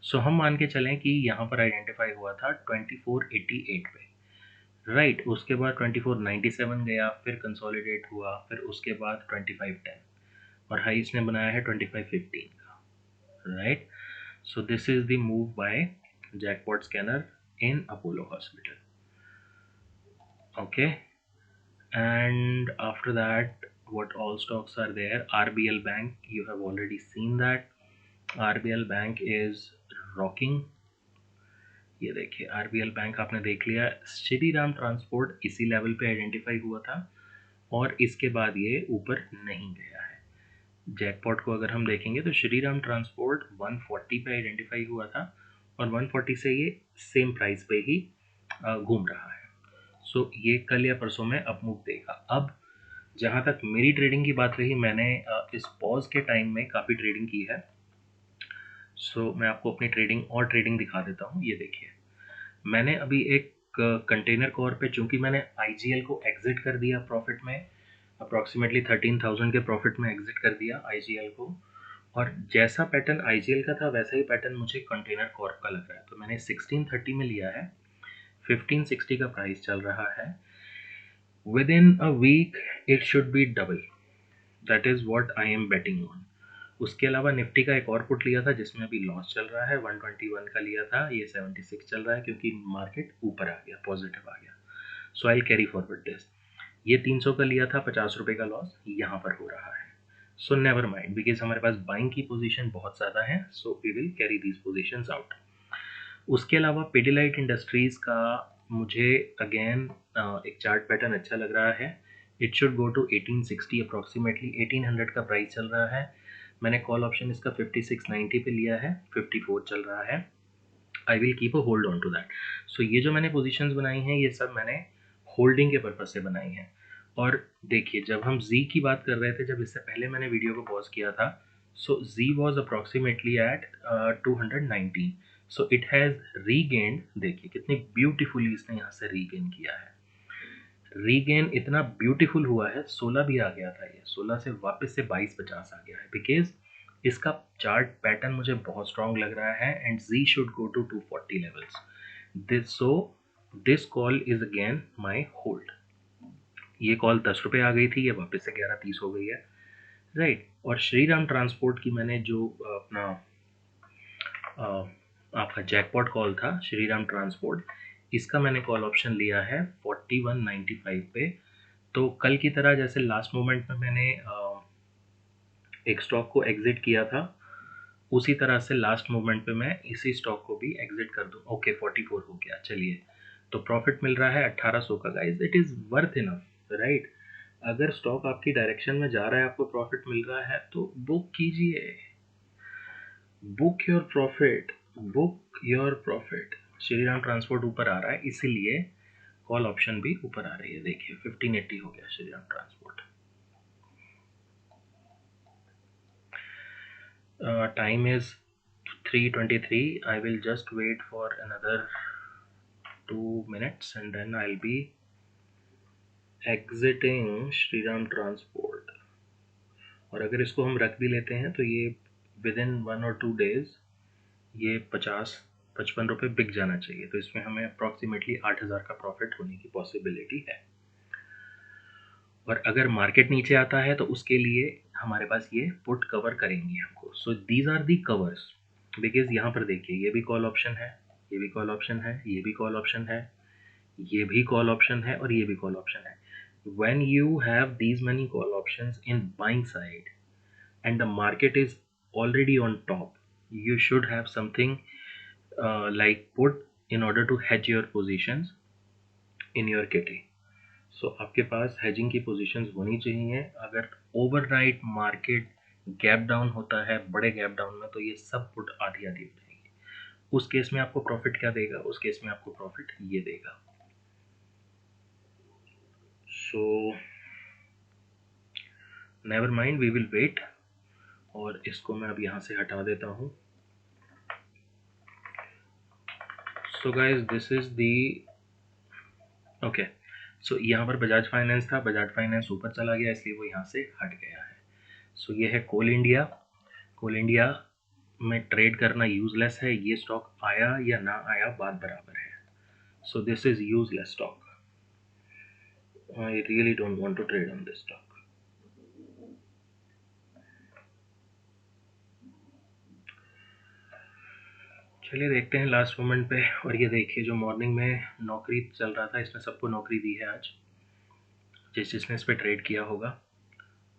सो हम मान के चलें कि यहाँ पर आइडेंटिफाई हुआ था 2488 पे, राइट। उसके बाद 2497 गया, फिर कंसोलिडेट हुआ, फिर उसके बाद 2510, और हाई इसने बनाया है 2515 का, right. So this is the move by jackpot scanner in Apollo Hospital. Okay, and after that, what all stocks are there? RBL Bank, you have already seen that. RBL Bank is rocking. ये देखिए RBL bank आपने देख लिया। Shri Ram transport इसी level पे identify हुआ था, और इसके बाद ये ऊपर नहीं गया है। जैकपॉट को अगर हम देखेंगे तो श्रीराम ट्रांसपोर्ट 140 पे आइडेंटिफाई हुआ था, और 140 से ये सेम प्राइस पे ही घूम रहा है। सो ये कल या परसों में अप मूव देगा। अब जहाँ तक मेरी ट्रेडिंग की बात रही, मैंने इस पॉज के टाइम में काफ़ी ट्रेडिंग की है। सो मैं आपको अपनी ट्रेडिंग दिखा देता हूँ। ये देखिए, मैंने अभी एक कंटेनर कोर पे, चूंकि मैंने IGL को एग्जिट कर दिया प्रॉफिट में, अप्रॉक्सीमेटली 13,000 के प्रॉफिट में एग्जिट कर दिया IGL को, और जैसा पैटर्न IGL का था वैसा ही पैटर्न मुझे कंटेनर कॉर्प का लग रहा है। तो मैंने 1630 में लिया है, 1560 का प्राइस चल रहा है। Within a week it should be double, that is what I am betting on. उसके अलावा निफ्टी का एक और पुट लिया था जिसमें अभी लॉस चल रहा है, 121 का लिया था, ये 76 चल रहा है क्योंकि मार्केट ऊपर आ गया, पॉजिटिव आ गया। सो आई कैरी फॉरवर्ड दिस। ये 300 का लिया था, 50 रुपये का लॉस यहाँ पर हो रहा है। सो नेवर माइंड, बिकॉज हमारे पास बाइंग की पोजीशन बहुत ज़्यादा है, so we will carry these positions out. उसके अलावा पिडिलाइट इंडस्ट्रीज़ का मुझे अगेन एक चार्ट पैटर्न अच्छा लग रहा है। It should go to 1860, approximately 1800 का प्राइस चल रहा है। मैंने कॉल ऑप्शन इसका 5690 पे लिया है, 54 चल रहा है। I will keep a hold on to that. So ये जो मैंने पोजीशंस बनाई हैं ये सब मैंने होल्डिंग के पर्पज से बनाई हैं। और देखिए, जब हम Z की बात कर रहे थे, जब इससे पहले मैंने वीडियो को पॉज किया था, so Z was approximately at 219। So it has regained, देखिए कितनी ब्यूटीफुली इसने यहाँ से रीगेन किया है। रीगेन इतना ब्यूटीफुल हुआ है, 16 भी आ गया था, ये 16 से वापस से 2250 आ गया है, बिकॉज इसका चार्ट पैटर्न मुझे बहुत स्ट्रॉन्ग लग रहा है, and Z should go to 240 levels. This call is again my hold. ये कॉल 10 रुपये आ गई थी, ये वापस से 11:30 हो गई है, राइट। और श्रीराम ट्रांसपोर्ट की मैंने जो अपना आपका जैकपॉट कॉल था, श्रीराम ट्रांसपोर्ट, इसका मैंने कॉल ऑप्शन लिया है 4195 पे। तो कल की तरह जैसे लास्ट मोमेंट में मैंने एक स्टॉक को एग्जिट किया था, उसी तरह से लास्ट मोमेंट पे मैं इसी स्टॉक को भी एग्जिट कर दूं। ओके, 44 हो गया, चलिए। तो प्रॉफिट मिल रहा है 1800 का, guys it is worth enough, right. अगर स्टॉक आपकी डायरेक्शन में जा रहा है, आपको प्रॉफिट मिल रहा है, तो बुक कीजिए, book your profit, book your profit. Shriram transport ऊपर आ रहा है, इसीलिए कॉल ऑप्शन भी ऊपर आ रही है। देखिए 1580 हो गया Shriram transport. Time is 3:23. I will just wait for another 2 minutes and then I'll be exiting Shriram transport. और अगर इसको हम रख भी लेते हैं तो ये विद इन 1 और 2 days ये 50-55 रुपये बिक जाना चाहिए। तो इसमें हमें अप्रॉक्सीमेटली 8000 का प्रॉफिट होने की पॉसिबिलिटी है। और अगर मार्केट नीचे आता है तो उसके लिए हमारे पास ये पुट कवर करेंगे हमको। So these are the covers, because यहाँ पर देखिए ये भी कॉल ऑप्शन है, ये भी कॉल ऑप्शन है, ये भी कॉल ऑप्शन है, ये भी कॉल ऑप्शन है, और ये भी कॉल ऑप्शन है। when you have these many call options in buying side and the market is already on top, you should have something like put in order to hedge your positions in your kitty. सो आपके पास hedging की positions होनी चाहिए. अगर overnight market gap down होता है बड़े gap down में, तो ये सब पुट आधी आधी हो जाएगी. उस केस में आपको प्रॉफिट क्या देगा? उस केस में आपको प्रॉफिट ये देगा. So never mind, we will wait. और इसको मैं अब यहाँ से हटा देता हूँ. So guys, this is the okay. So यहाँ पर बजाज फाइनेंस था, बजाज फाइनेंस ऊपर चला गया इसलिए वो यहाँ से हट गया है. सो ये है कोल इंडिया. कोल इंडिया में ट्रेड करना यूजलेस है. ये स्टॉक आया या ना आया बात बराबर है. So this is useless stock. I really don't want to trade on this stock. चलिए देखते हैं लास्ट मोमेंट पे. और ये देखिए, जो मॉर्निंग में नौकरी चल रहा था, इसने सबको नौकरी दी है आज, जिसने इस पे ट्रेड किया होगा.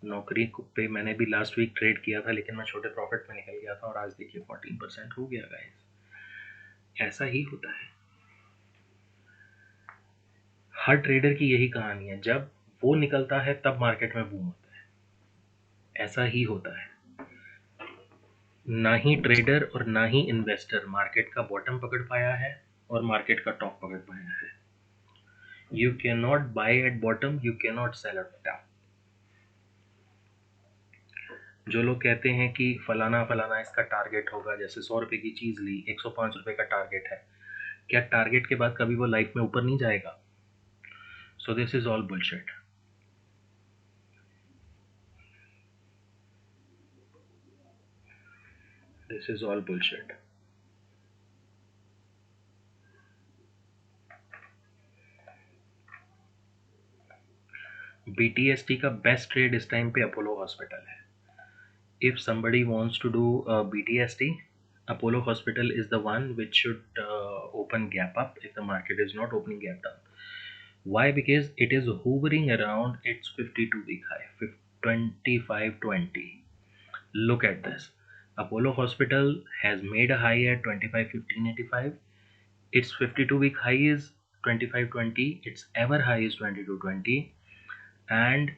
नौकरी पे मैंने भी लास्ट वीक ट्रेड किया था, लेकिन मैं छोटे प्रॉफिट में निकल गया था. और आज देखिए 14% हो गया गाइस. ऐसा ही होता है. हर ट्रेडर की यही कहानी है. जब वो निकलता है तब मार्केट में बूम होता है. ऐसा ही होता है. ना ही ट्रेडर और ना ही इन्वेस्टर मार्केट का बॉटम पकड़ पाया है और मार्केट का टॉप पकड़ पाया है. You can not buy at bottom, you can not sell at top. जो लोग कहते हैं कि फलाना फलाना इसका टारगेट होगा, जैसे 100 रुपए की चीज ली, 105 रुपए का टारगेट है, क्या टारगेट के बाद कभी वो लाइफ में ऊपर नहीं जाएगा? सो this is all bullshit. This is all bullshit. BTST का बेस्ट ट्रेड इस टाइम पे अपोलो हॉस्पिटल है. If somebody wants to do BTST, Apollo Hospital is the one which should open gap up if the market is not opening gap down. Why? Because it is hovering around its 52-week high, 2520. Look at this. Apollo Hospital has made a high at 2515.85. Its 52-week high is 2520. Its ever high is 2220. And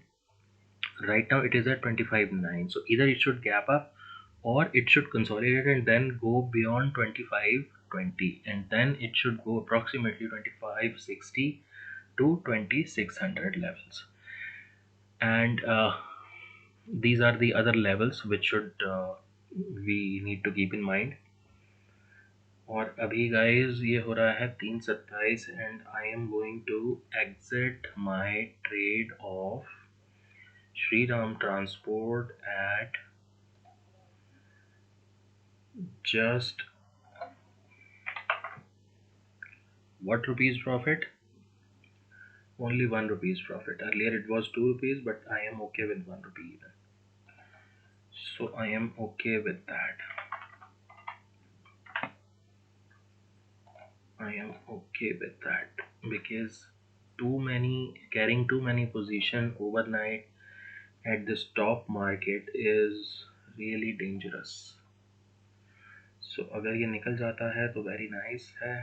right now it is at 25.9. So either it should gap up or it should consolidate and then go beyond 25.20, and then it should go approximately 25.60 to 2600 levels. And these are the other levels which should we need to keep in mind. और अभी guys ये हो रहा है 3:27 and I am going to exit my trade of Shriram Transport at just what rupees profit? Only 1 rupees profit. Earlier it was 2 rupees, but I am okay with 1 rupee even. So I am okay with that. I am okay with that because carrying too many position overnight at the stock market is really dangerous. So अगर ये निकल जाता है तो very nice है.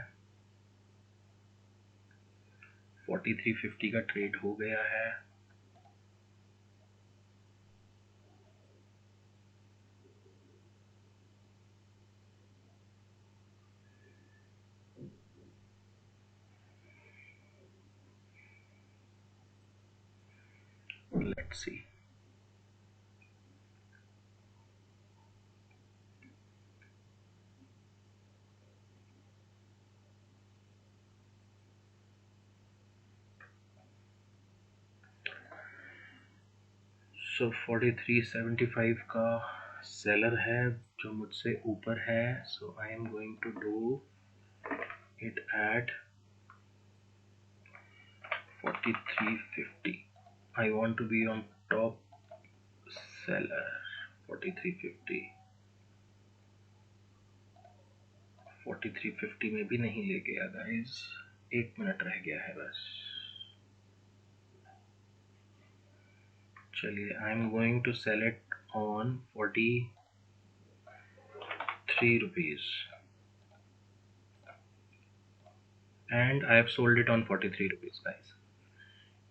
4350 का trade हो गया है. Let's see. सो 4375 का सेलर है जो मुझसे ऊपर है. So I am going to do it at 4350. I want to be on top seller. 4350. 4350 में भी नहीं ले गया गाइस. 1 मिनट रह गया है बस. चलिए, I am going to sell it on 43 rupees. And I have sold it on 43 rupees guys.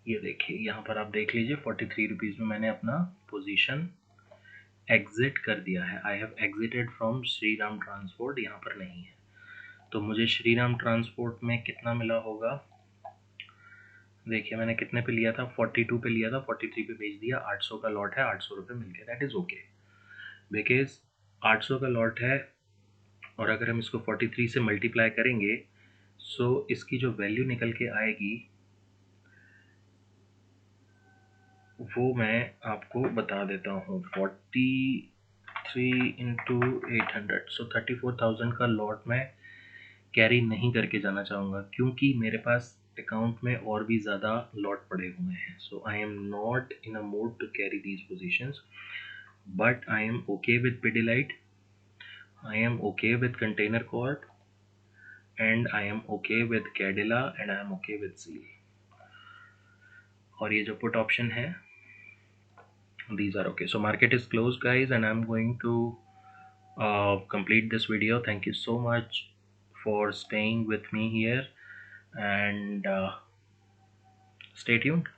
ये देखिए यहाँ पर आप देख लीजिए 43 रुपीज़ में मैंने अपना पोजीशन एग्जिट कर दिया है। I have exerted from Shri Ram transport, यहाँ पर नहीं है। तो मुझे श्री राम ट्रांसपोर्ट में कितना मिला होगा, देखिए मैंने कितने पे लिया था, 42 पे लिया था, 43 पे बेच दिया। 800 का लॉट है, 800 रुपये मिल गया, दैट इज़ ओके। बिकॉज 800 का लॉट है और अगर हम इसको 43 से मल्टीप्लाई करेंगे सो इसकी जो वैल्यू निकल के आएगी वो मैं आपको बता देता हूँ। 43 इंटू 800, सो 34,000 का लॉट मैं कैरी नहीं करके जाना चाहूँगा क्योंकि मेरे पास अकाउंट में और भी ज़्यादा लॉट पड़े हुए हैं। So I am not in a mood to carry these positions, but I am okay with Pidilite, I am okay with Container Corp, and I am okay with Cadila, and I am okay with Seal. और ये जो put option है, these are okay. So market is closed guys, and I'm going to complete this video. Thank you so much for staying with me here, and stay tuned.